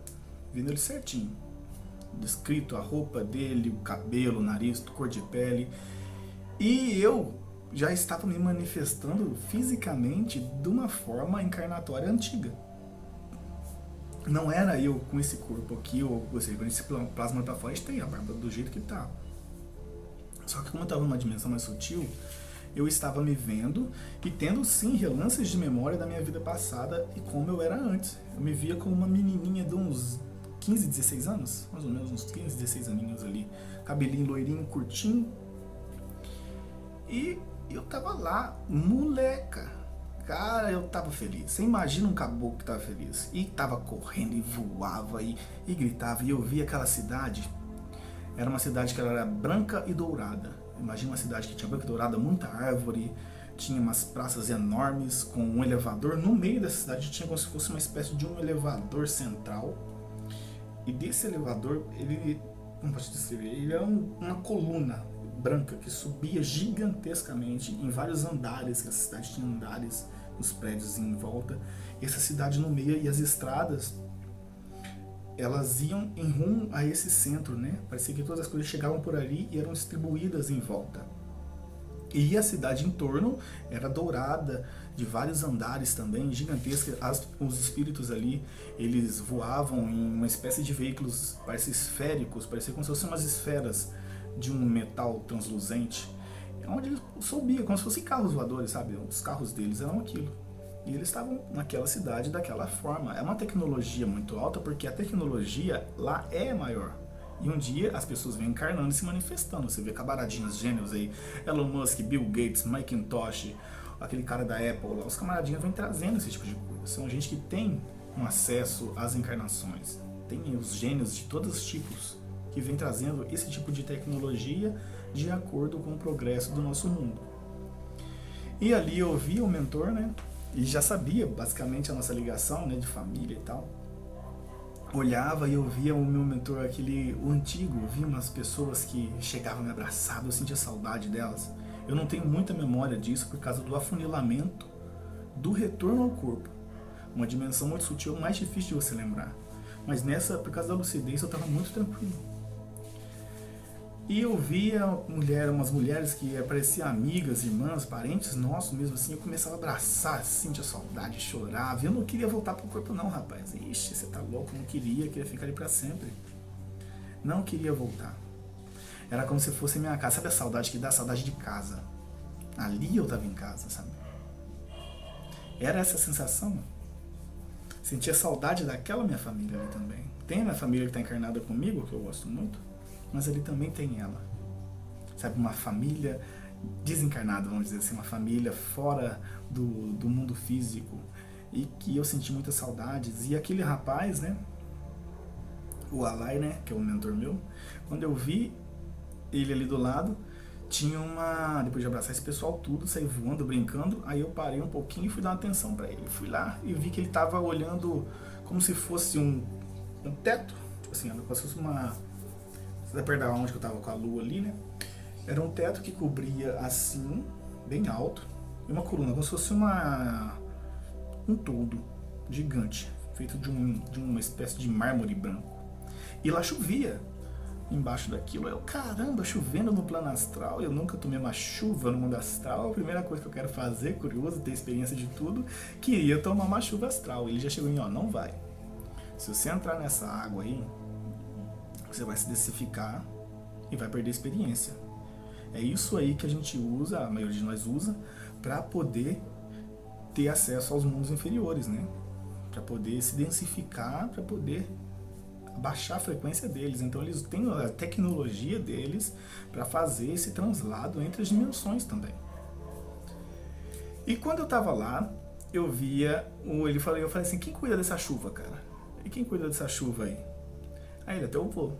vendo ele certinho. Descrito a roupa dele, o cabelo, o nariz, a cor de pele. E eu já estava me manifestando fisicamente de uma forma encarnatória antiga. Não era eu com esse corpo aqui, ou seja, com esse plasma pra fora, a gente tem a barba do jeito que tá. Só que como eu estava numa dimensão mais sutil, eu estava me vendo e tendo sim relances de memória da minha vida passada e como eu era antes. Eu me via como uma menininha de uns 15, 16 anos, mais ou menos uns 15, 16 aninhos ali, cabelinho loirinho, curtinho. E eu tava lá, moleca. Cara, eu tava feliz. Você imagina um caboclo que tava feliz. E tava correndo e voava e gritava. E eu via aquela cidade. Era uma cidade que ela era branca e dourada. Imagina uma cidade que tinha branca e dourada, muita árvore. Tinha umas praças enormes com um elevador. No meio dessa cidade tinha como se fosse uma espécie de um elevador central. E desse elevador, ele, como posso descrever? Ele era uma coluna branca que subia gigantescamente em vários andares, que essa cidade tinha andares, os prédios em volta, e essa cidade no meio, e as estradas, elas iam em rumo a esse centro, né? Parecia que todas as coisas chegavam por ali e eram distribuídas em volta. E a cidade em torno era dourada, de vários andares também, gigantesca. Os espíritos ali, eles voavam em uma espécie de veículos, parecia esféricos, parecia como se fossem umas esferas de um metal transluzente, onde eles subiam, como se fossem carros voadores, sabe? Os carros deles eram aquilo. E eles estavam naquela cidade daquela forma. É uma tecnologia muito alta porque a tecnologia lá é maior. E um dia as pessoas vêm encarnando e se manifestando. Você vê camaradinhos gênios aí, Elon Musk, Bill Gates, Macintosh, aquele cara da Apple lá. Os camaradinhos vêm trazendo esse tipo de coisa. São gente que tem um acesso às encarnações. Tem os gênios de todos os tipos que vêm trazendo esse tipo de tecnologia de acordo com o progresso do nosso mundo. E ali eu vi o mentor, né? E já sabia basicamente a nossa ligação, né, de família e tal. Olhava e eu via o meu mentor, o antigo, eu via umas pessoas que chegavam me abraçavam, eu sentia saudade delas. Eu não tenho muita memória disso por causa do afunilamento do retorno ao corpo. Uma dimensão muito sutil, mais difícil de você lembrar. Mas nessa, por causa da lucidez, eu estava muito tranquilo. E eu via umas mulheres que pareciam amigas, irmãs, parentes nossos mesmo assim, eu começava a abraçar, sentia saudade, chorava. Eu não queria voltar pro corpo não, rapaz. Ixi, você tá louco, não queria ficar ali pra sempre. Não queria voltar. Era como se fosse minha casa. Sabe a saudade que dá? Saudade de casa. Ali eu tava em casa, sabe? Era essa a sensação. Sentia saudade daquela minha família ali também. Tem a minha família que tá encarnada comigo, que eu gosto muito. Mas ele também tem ela, sabe, uma família desencarnada, vamos dizer assim, uma família fora do mundo físico, e que eu senti muitas saudades. E aquele rapaz, né, o Alai, né, que é o mentor meu, quando eu vi ele ali do lado, tinha depois de abraçar esse pessoal tudo, saí voando, brincando, aí eu parei um pouquinho e fui dar uma atenção para ele. Fui lá e vi que ele tava olhando como se fosse um teto, tipo assim, como se fosse você vai perder onde que eu tava com a lua ali, né? Era um teto que cobria assim, bem alto, e uma coluna, como se fosse um toldo gigante, feito de uma espécie de mármore branco. E lá chovia embaixo daquilo. Eu, caramba, chovendo no plano astral, eu nunca tomei uma chuva no mundo astral. A primeira coisa que eu quero fazer, curioso, ter experiência de tudo, queria tomar uma chuva astral. Ele já chegou em, não vai. Se você entrar nessa água aí, você vai se densificar e vai perder experiência. É isso aí que a gente usa, a maioria de nós usa, para poder ter acesso aos mundos inferiores, né? Para poder se densificar, para poder baixar a frequência deles. Então eles têm a tecnologia deles para fazer esse translado entre as dimensões também. E quando eu tava lá, eu via, eu falei assim, quem cuida dessa chuva, cara? E quem cuida dessa chuva aí? Aí ele, até o vô.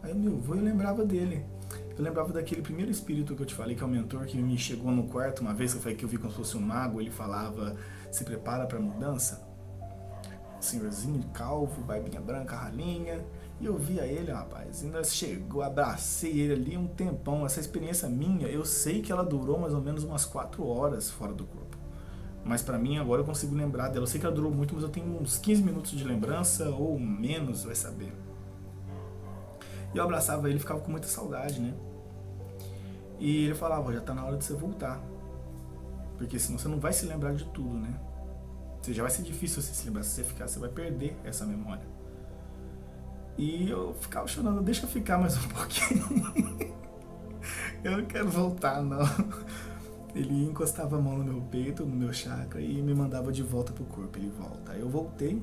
Aí meu vô, eu lembrava dele. Eu lembrava daquele primeiro espírito que eu te falei, que é o mentor, que me chegou no quarto uma vez, que eu vi como se fosse um mago, ele falava, se prepara para mudança. Senhorzinho, calvo, barbinha branca, ralinha. E eu via ele, rapaz, ainda chegou, abracei ele ali um tempão. Essa experiência minha, eu sei que ela durou mais ou menos umas 4 horas fora do corpo. Mas pra mim agora eu consigo lembrar dela. Eu sei que ela durou muito, mas eu tenho uns 15 minutos de lembrança, ou menos, vai saber. E eu abraçava ele e ficava com muita saudade, né? E ele falava, já tá na hora de você voltar. Porque senão você não vai se lembrar de tudo, né? Já vai ser difícil você se lembrar. Se você ficar, você vai perder essa memória. E eu ficava chorando, deixa eu ficar mais um pouquinho. Eu não quero voltar, não. Ele encostava a mão no meu peito, no meu chakra, e me mandava de volta pro corpo. Ele volta. Aí eu voltei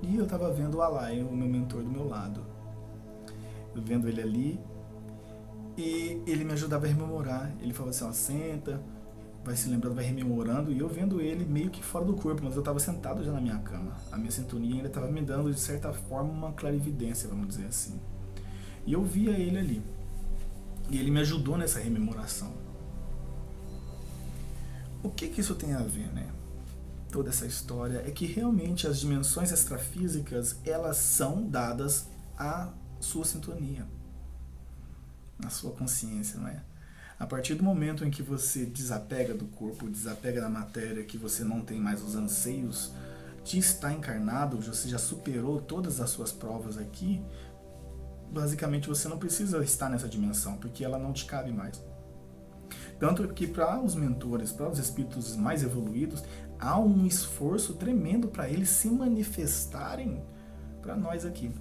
e eu tava vendo o Alai, o meu mentor, do meu lado. Eu vendo ele ali, e ele me ajudava a rememorar. Ele falava assim, senta, vai se lembrando, vai rememorando, e eu vendo ele meio que fora do corpo, mas eu tava sentado já na minha cama. A minha sintonia ainda tava me dando, de certa forma, uma clarividência, vamos dizer assim. E eu via ele ali. E ele me ajudou nessa rememoração. O que isso tem a ver, né? Toda essa história é que realmente as dimensões extrafísicas, elas são dadas à sua sintonia, à sua consciência, não é? A partir do momento em que você desapega do corpo, desapega da matéria, que você não tem mais os anseios de estar encarnado, você já superou todas as suas provas aqui, basicamente você não precisa estar nessa dimensão, porque ela não te cabe mais. Tanto que para os mentores, para os espíritos mais evoluídos, há um esforço tremendo para eles se manifestarem para nós aqui.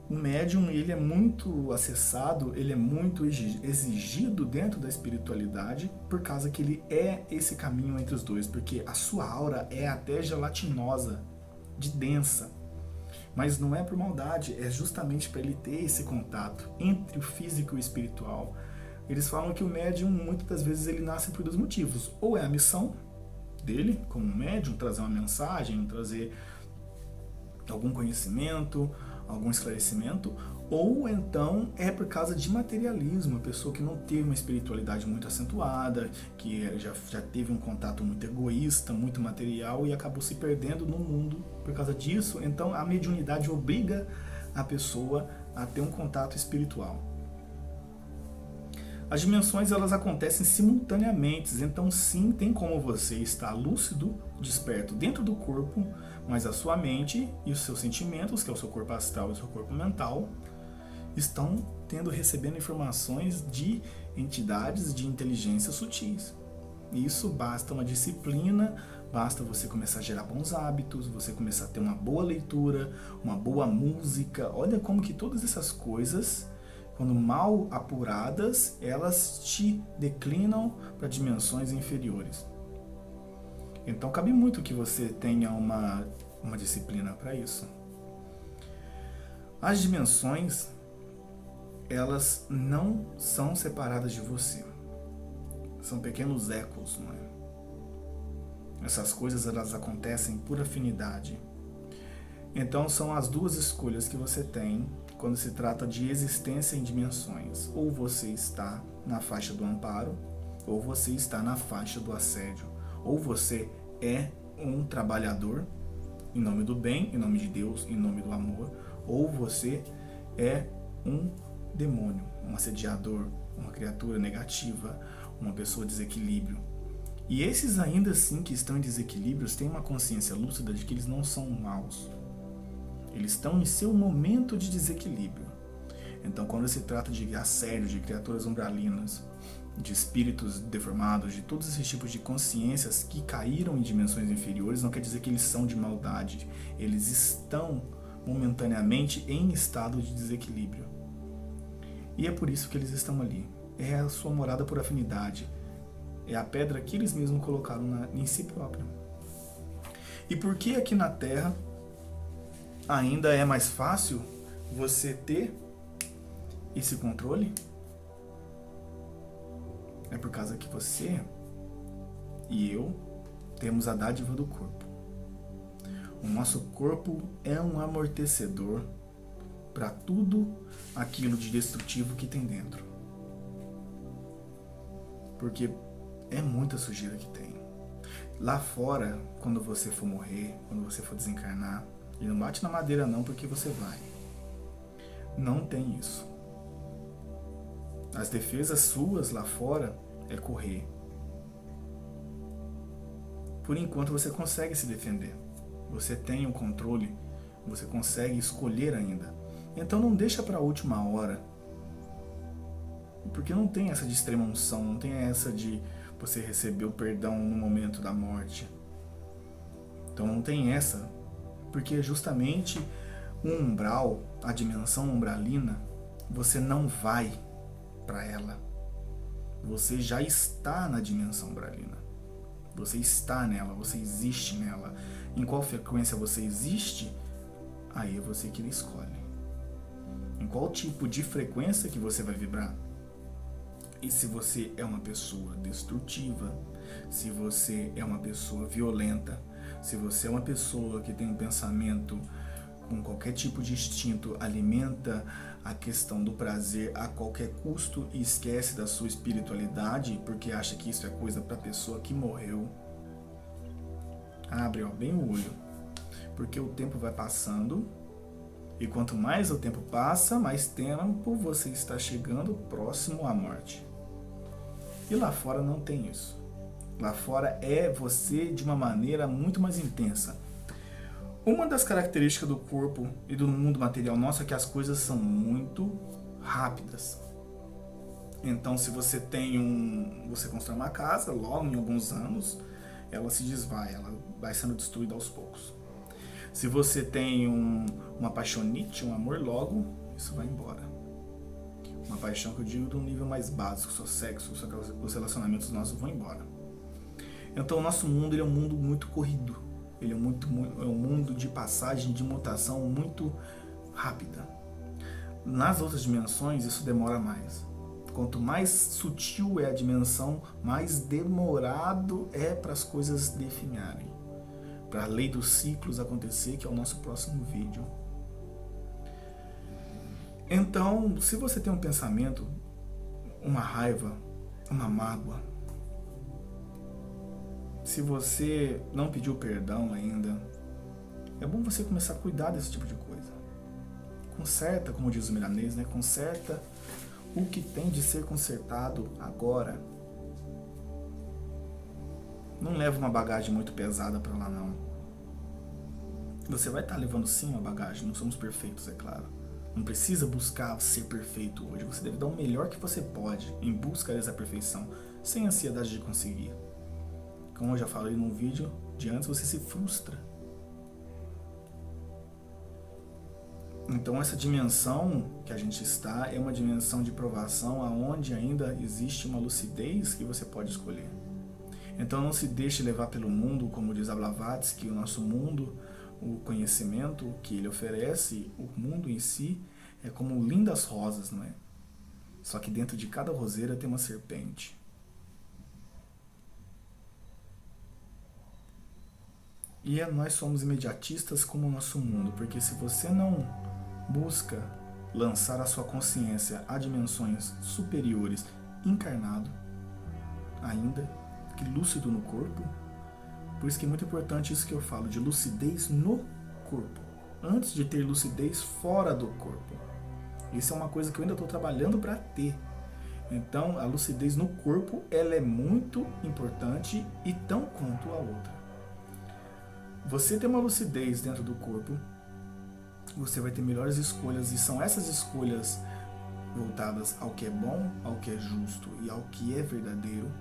O médium, ele é muito acessado, ele é muito exigido dentro da espiritualidade, por causa que ele é esse caminho entre os dois, porque a sua aura é até gelatinosa, de densa. Mas não é por maldade, é justamente para ele ter esse contato entre o físico e o espiritual. Eles falam que o médium, muitas das vezes, ele nasce por dois motivos. Ou é a missão dele, como médium, trazer uma mensagem, trazer algum conhecimento, algum esclarecimento, ou então é por causa de materialismo, a pessoa que não teve uma espiritualidade muito acentuada, que já teve um contato muito egoísta, muito material e acabou se perdendo no mundo por causa disso. Então a mediunidade obriga a pessoa a ter um contato espiritual. As dimensões, elas acontecem simultaneamente, então sim, tem como você estar lúcido, desperto dentro do corpo, mas a sua mente e os seus sentimentos, que é o seu corpo astral e o seu corpo mental, estão recebendo informações de entidades de inteligência sutis. Isso basta uma disciplina, basta você começar a gerar bons hábitos, você começar a ter uma boa leitura, uma boa música. Olha como que todas essas coisas, quando mal apuradas, elas te declinam para dimensões inferiores. Então cabe muito que você tenha uma disciplina para isso. As dimensões, elas não são separadas de você. São pequenos ecos, não é? Essas coisas, elas acontecem por afinidade. Então são as duas escolhas que você tem quando se trata de existência em dimensões. Ou você está na faixa do amparo, ou você está na faixa do assédio. Ou você é um trabalhador em nome do bem, em nome de Deus, em nome do amor, ou você é um demônio, um assediador, uma criatura negativa, uma pessoa de desequilíbrio. E esses ainda assim que estão em desequilíbrios têm uma consciência lúcida de que eles não são maus. Eles estão em seu momento de desequilíbrio. Então quando se trata de assédio, de criaturas umbralinas, de espíritos deformados, de todos esses tipos de consciências que caíram em dimensões inferiores, não quer dizer que eles são de maldade. Eles estão momentaneamente em estado de desequilíbrio. E é por isso que eles estão ali. É a sua morada por afinidade. É a pedra que eles mesmos colocaram em si próprio. E por que aqui na Terra ainda é mais fácil você ter esse controle? É por causa que você e eu temos a dádiva do corpo. O nosso corpo é um amortecedor para tudo aquilo de destrutivo que tem dentro. Porque é muita sujeira que tem. Lá fora, quando você for morrer, quando você for desencarnar, e não bate na madeira não, porque você vai. Não tem isso. As defesas suas lá fora é correr. Por enquanto você consegue se defender. Você tem o controle, você consegue escolher ainda. Então não deixa para a última hora. Porque não tem essa de extrema unção, não tem essa de você receber o perdão no momento da morte. Então não tem essa, porque justamente o umbral, a dimensão umbralina, você não vai para ela. Você já está na dimensão umbralina. Você está nela, você existe nela. Em qual frequência você existe, aí é você que escolhe. Em qual tipo de frequência que você vai vibrar. E se você é uma pessoa destrutiva, se você é uma pessoa violenta, se você é uma pessoa que tem um pensamento com qualquer tipo de instinto, alimenta a questão do prazer a qualquer custo e esquece da sua espiritualidade porque acha que isso é coisa para a pessoa que morreu, abre bem o olho, porque o tempo vai passando e quanto mais o tempo passa, mais tempo você está chegando próximo à morte. E lá fora não tem isso. Lá fora é você de uma maneira muito mais intensa. Uma das características do corpo e do mundo material nosso é que as coisas são muito rápidas. Então, se você você constrói uma casa, logo em alguns anos, ela se desvai, ela vai sendo destruída aos poucos. Se você tem uma paixonite, um amor, logo, isso vai embora. Uma paixão que eu digo de um nível mais básico, só sexo, só que os relacionamentos nossos vão embora. Então o nosso mundo, ele é um mundo muito corrido. Ele é um mundo de passagem, de mutação muito rápida. Nas outras dimensões, isso demora mais. Quanto mais sutil é a dimensão, mais demorado é para as coisas definharem. Para a lei dos ciclos acontecer, que é o nosso próximo vídeo. Então, se você tem um pensamento, uma raiva, uma mágoa, se você não pediu perdão ainda, é bom você começar a cuidar desse tipo de coisa. Conserta, como diz o milanês, né? Conserta o que tem de ser consertado agora. Não leva uma bagagem muito pesada para lá, não. Você vai estar levando sim uma bagagem, não somos perfeitos, é claro. Não precisa buscar ser perfeito hoje. Você deve dar o melhor que você pode em busca dessa perfeição, sem ansiedade de conseguir. Como eu já falei num vídeo de antes, você se frustra. Então essa dimensão que a gente está é uma dimensão de provação aonde ainda existe uma lucidez que você pode escolher. Então não se deixe levar pelo mundo, como diz a Blavatsky, o nosso mundo, o conhecimento que ele oferece, o mundo em si é como lindas rosas, não é? Só que dentro de cada roseira tem uma serpente. E nós somos imediatistas como o nosso mundo, porque se você não busca lançar a sua consciência a dimensões superiores, encarnado ainda, que lúcido no corpo, por isso que é muito importante isso que eu falo, de lucidez no corpo, antes de ter lucidez fora do corpo. Isso é uma coisa que eu ainda estou trabalhando para ter. Então, a lucidez no corpo, ela é muito importante e tão quanto a outra. Você ter uma lucidez dentro do corpo, você vai ter melhores escolhas, e são essas escolhas voltadas ao que é bom, ao que é justo e ao que é verdadeiro,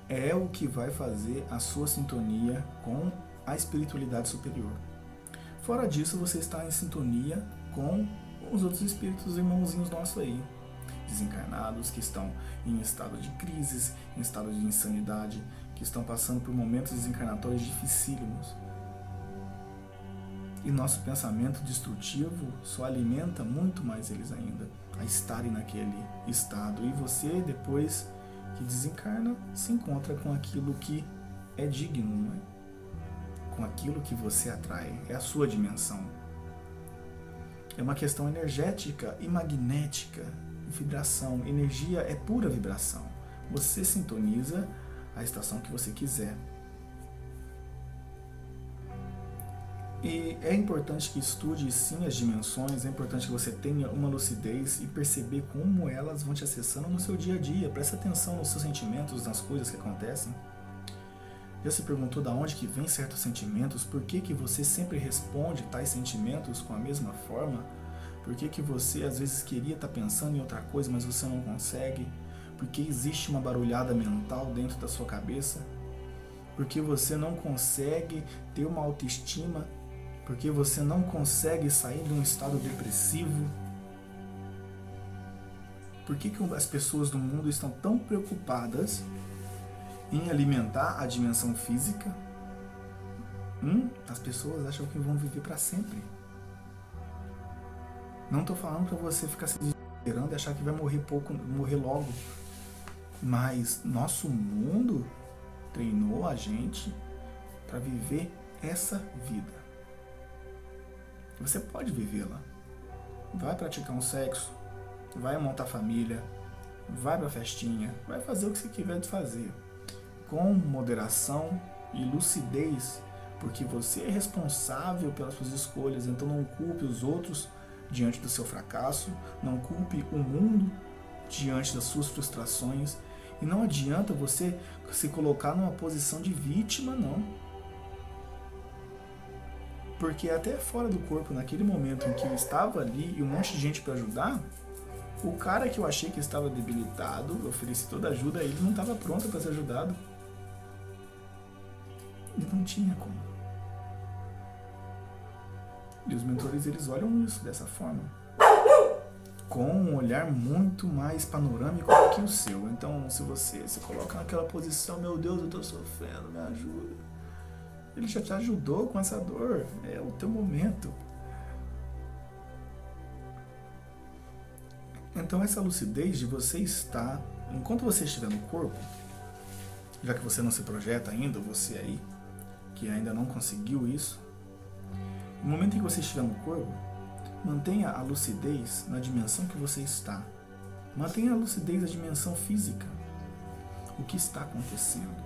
é o que vai fazer a sua sintonia com a espiritualidade superior. Fora disso, você está em sintonia com os outros espíritos irmãozinhos nossos aí, desencarnados, que estão em estado de crise, em estado de insanidade, que estão passando por momentos desencarnatórios dificílimos. E nosso pensamento destrutivo só alimenta muito mais eles ainda a estarem naquele estado. E você, depois que desencarna, se encontra com aquilo que é digno, não é? Com aquilo que você atrai, é a sua dimensão. É uma questão energética e magnética, vibração. Energia é pura vibração. Você sintoniza a estação que você quiser. E é importante que estude sim as dimensões, é importante que você tenha uma lucidez e perceber como elas vão te acessando no seu dia a dia. Presta atenção nos seus sentimentos, nas coisas que acontecem. Já se perguntou de onde que vem certos sentimentos? Por que que você sempre responde tais sentimentos com a mesma forma? Por que que você às vezes queria estar pensando em outra coisa, mas você não consegue? Porque existe uma barulhada mental dentro da sua cabeça? Porque você não consegue ter uma autoestima? Porque você não consegue sair de um estado depressivo? Por que que as pessoas do mundo estão tão preocupadas em alimentar a dimensão física? As pessoas acham que vão viver para sempre. Não estou falando para você ficar se desesperando e achar que vai morrer logo. Mas nosso mundo treinou a gente para viver essa vida. Você pode vivê-la. Vai praticar um sexo, vai montar família, vai pra festinha, vai fazer o que você quiser de fazer. Com moderação e lucidez, porque você é responsável pelas suas escolhas, então não culpe os outros diante do seu fracasso, não culpe o mundo diante das suas frustrações, e não adianta você se colocar numa posição de vítima, não. Porque até fora do corpo, naquele momento em que eu estava ali e um monte de gente para ajudar, o cara que eu achei que estava debilitado, eu ofereci toda a ajuda, ele não estava pronto para ser ajudado. E não tinha como. E os mentores, eles olham isso dessa forma, com um olhar muito mais panorâmico do que o seu. Então, se você se coloca naquela posição, meu Deus, eu estou sofrendo, me ajuda. Ele já te ajudou com essa dor, é o teu momento. Então, essa lucidez de você estar, enquanto você estiver no corpo, já que você não se projeta ainda, você aí, que ainda não conseguiu isso, no momento em que você estiver no corpo, mantenha a lucidez na dimensão que você está. Mantenha a lucidez na dimensão física. O que está acontecendo?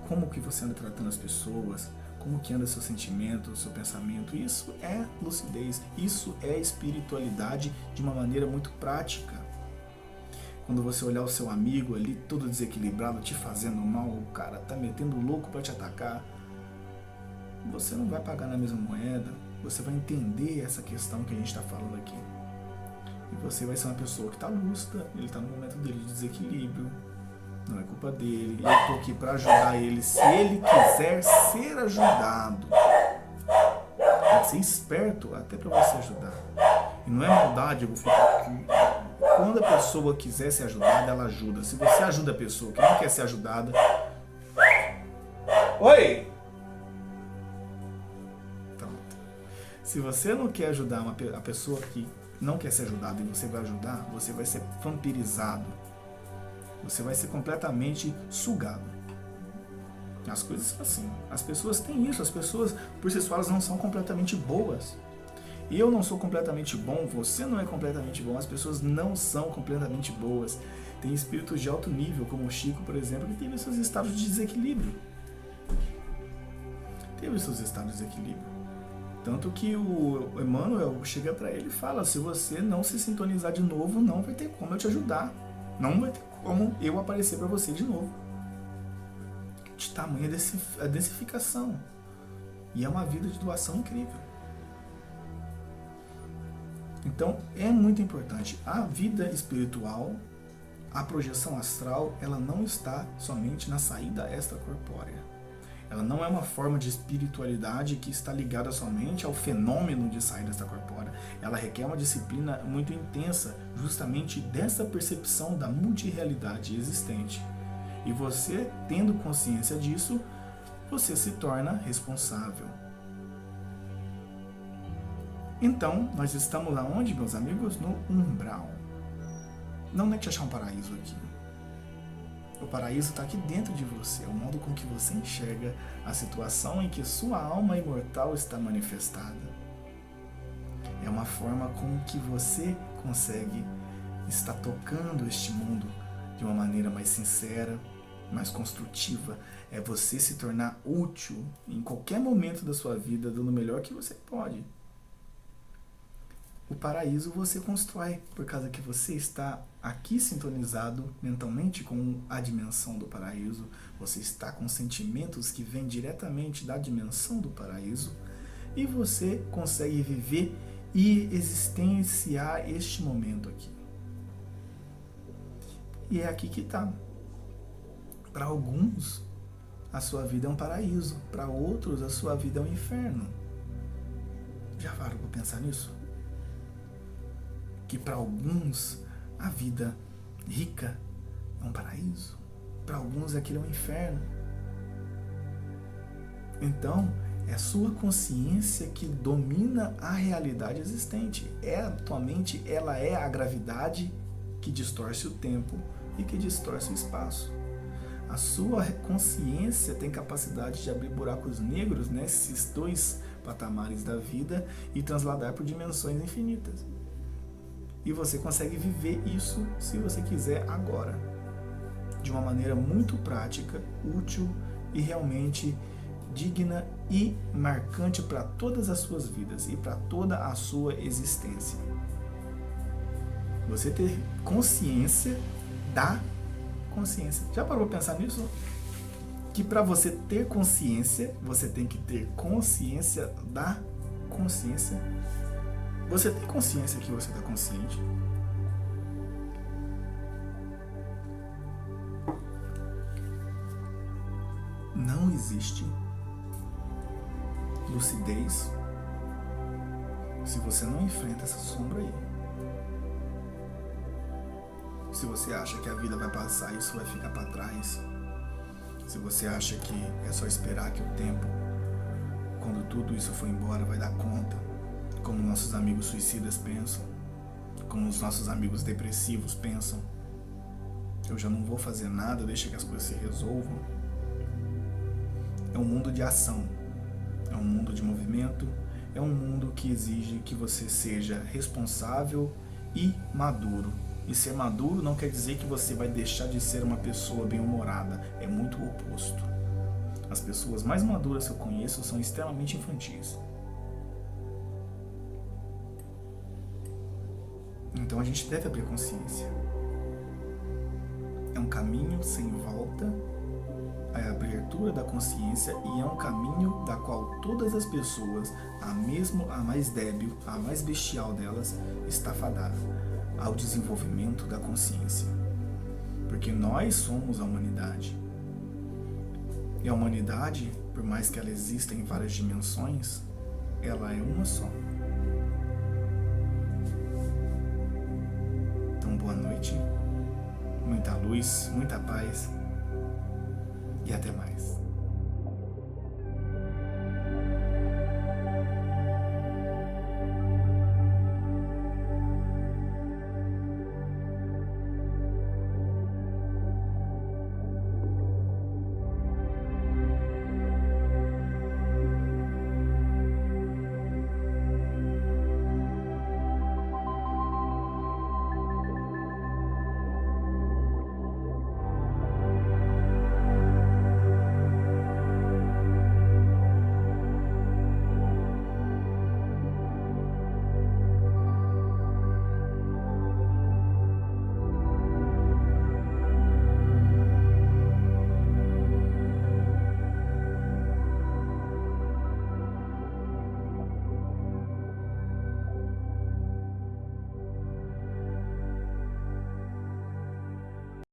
Como que você anda tratando as pessoas? Como que anda seu sentimento, seu pensamento? Isso é lucidez. Isso é espiritualidade de uma maneira muito prática. Quando você olhar o seu amigo ali todo desequilibrado, te fazendo mal, o cara tá metendo louco para te atacar, você não vai pagar na mesma moeda. Você vai entender essa questão que a gente está falando aqui. E você vai ser uma pessoa que está lúcida, ele está no momento dele de desequilíbrio, não é culpa dele, eu estou aqui para ajudar ele, se ele quiser ser ajudado. Tem que ser esperto até para você ajudar. E não é maldade, eu vou ficar aqui. Quando a pessoa quiser ser ajudada, ela ajuda. Se você ajuda a pessoa que não quer ser ajudada... Oi! Se você não quer ajudar a pessoa que não quer ser ajudada e você vai ajudar, você vai ser vampirizado. Você vai ser completamente sugado. As coisas são assim. As pessoas têm isso. As pessoas, por si só, elas não são completamente boas. Eu não sou completamente bom, você não é completamente bom. As pessoas não são completamente boas. Tem espíritos de alto nível, como o Chico, por exemplo, que teve seus estados de desequilíbrio. Tanto que o Emmanuel chega para ele e fala, se você não se sintonizar de novo, não vai ter como eu te ajudar. Não vai ter como eu aparecer para você de novo. De tamanha a densificação. E é uma vida de doação incrível. Então, é muito importante. A vida espiritual, a projeção astral, ela não está somente na saída extracorpórea. Ela não é uma forma de espiritualidade que está ligada somente ao fenômeno de saída extracorpórea. Ela requer uma disciplina muito intensa, justamente dessa percepção da multirrealidade existente. E você, tendo consciência disso, você se torna responsável. Então, nós estamos lá onde, meus amigos? No umbral. Não é te achar um paraíso aqui. O paraíso está aqui dentro de você, é o modo com que você enxerga a situação em que sua alma imortal está manifestada. É uma forma com que você consegue estar tocando este mundo de uma maneira mais sincera, mais construtiva. É você se tornar útil em qualquer momento da sua vida, dando o melhor que você pode. O paraíso você constrói, por causa que você está aqui sintonizado mentalmente com a dimensão do paraíso, você está com sentimentos que vêm diretamente da dimensão do paraíso, e você consegue viver e existenciar este momento aqui. E é aqui que está. Para alguns, a sua vida é um paraíso, para outros, a sua vida é um inferno. Já parou para pensar nisso? Que para alguns a vida rica é um paraíso, para alguns aquilo é um inferno. Então, é a sua consciência que domina a realidade existente. A tua mente, ela é a gravidade que distorce o tempo e que distorce o espaço. A sua consciência tem capacidade de abrir buracos negros nesses dois patamares da vida e transladar por dimensões infinitas. E você consegue viver isso, se você quiser, agora. De uma maneira muito prática, útil e realmente digna e marcante para todas as suas vidas e para toda a sua existência. Você ter consciência da consciência. Já parou para pensar nisso? Que para você ter consciência, você tem que ter consciência da consciência. Você tem consciência que você está consciente? Não existe lucidez se você não enfrenta essa sombra aí. Se você acha que a vida vai passar e isso vai ficar para trás, se você acha que é só esperar que o tempo, quando tudo isso for embora, vai dar conta, como nossos amigos suicidas pensam, como os nossos amigos depressivos pensam, eu já não vou fazer nada, deixa que as coisas se resolvam. É um mundo de ação, é um mundo de movimento, é um mundo que exige que você seja responsável e maduro. E ser maduro não quer dizer que você vai deixar de ser uma pessoa bem-humorada, é muito o oposto. As pessoas mais maduras que eu conheço são extremamente infantis. Então a gente deve abrir consciência. É um caminho sem volta a abertura da consciência e é um caminho da qual todas as pessoas, a mais débil, a mais bestial delas, está fadada ao desenvolvimento da consciência. Porque nós somos a humanidade. E a humanidade, por mais que ela exista em várias dimensões, ela é uma só. Então, boa noite, muita luz, muita paz e até mais.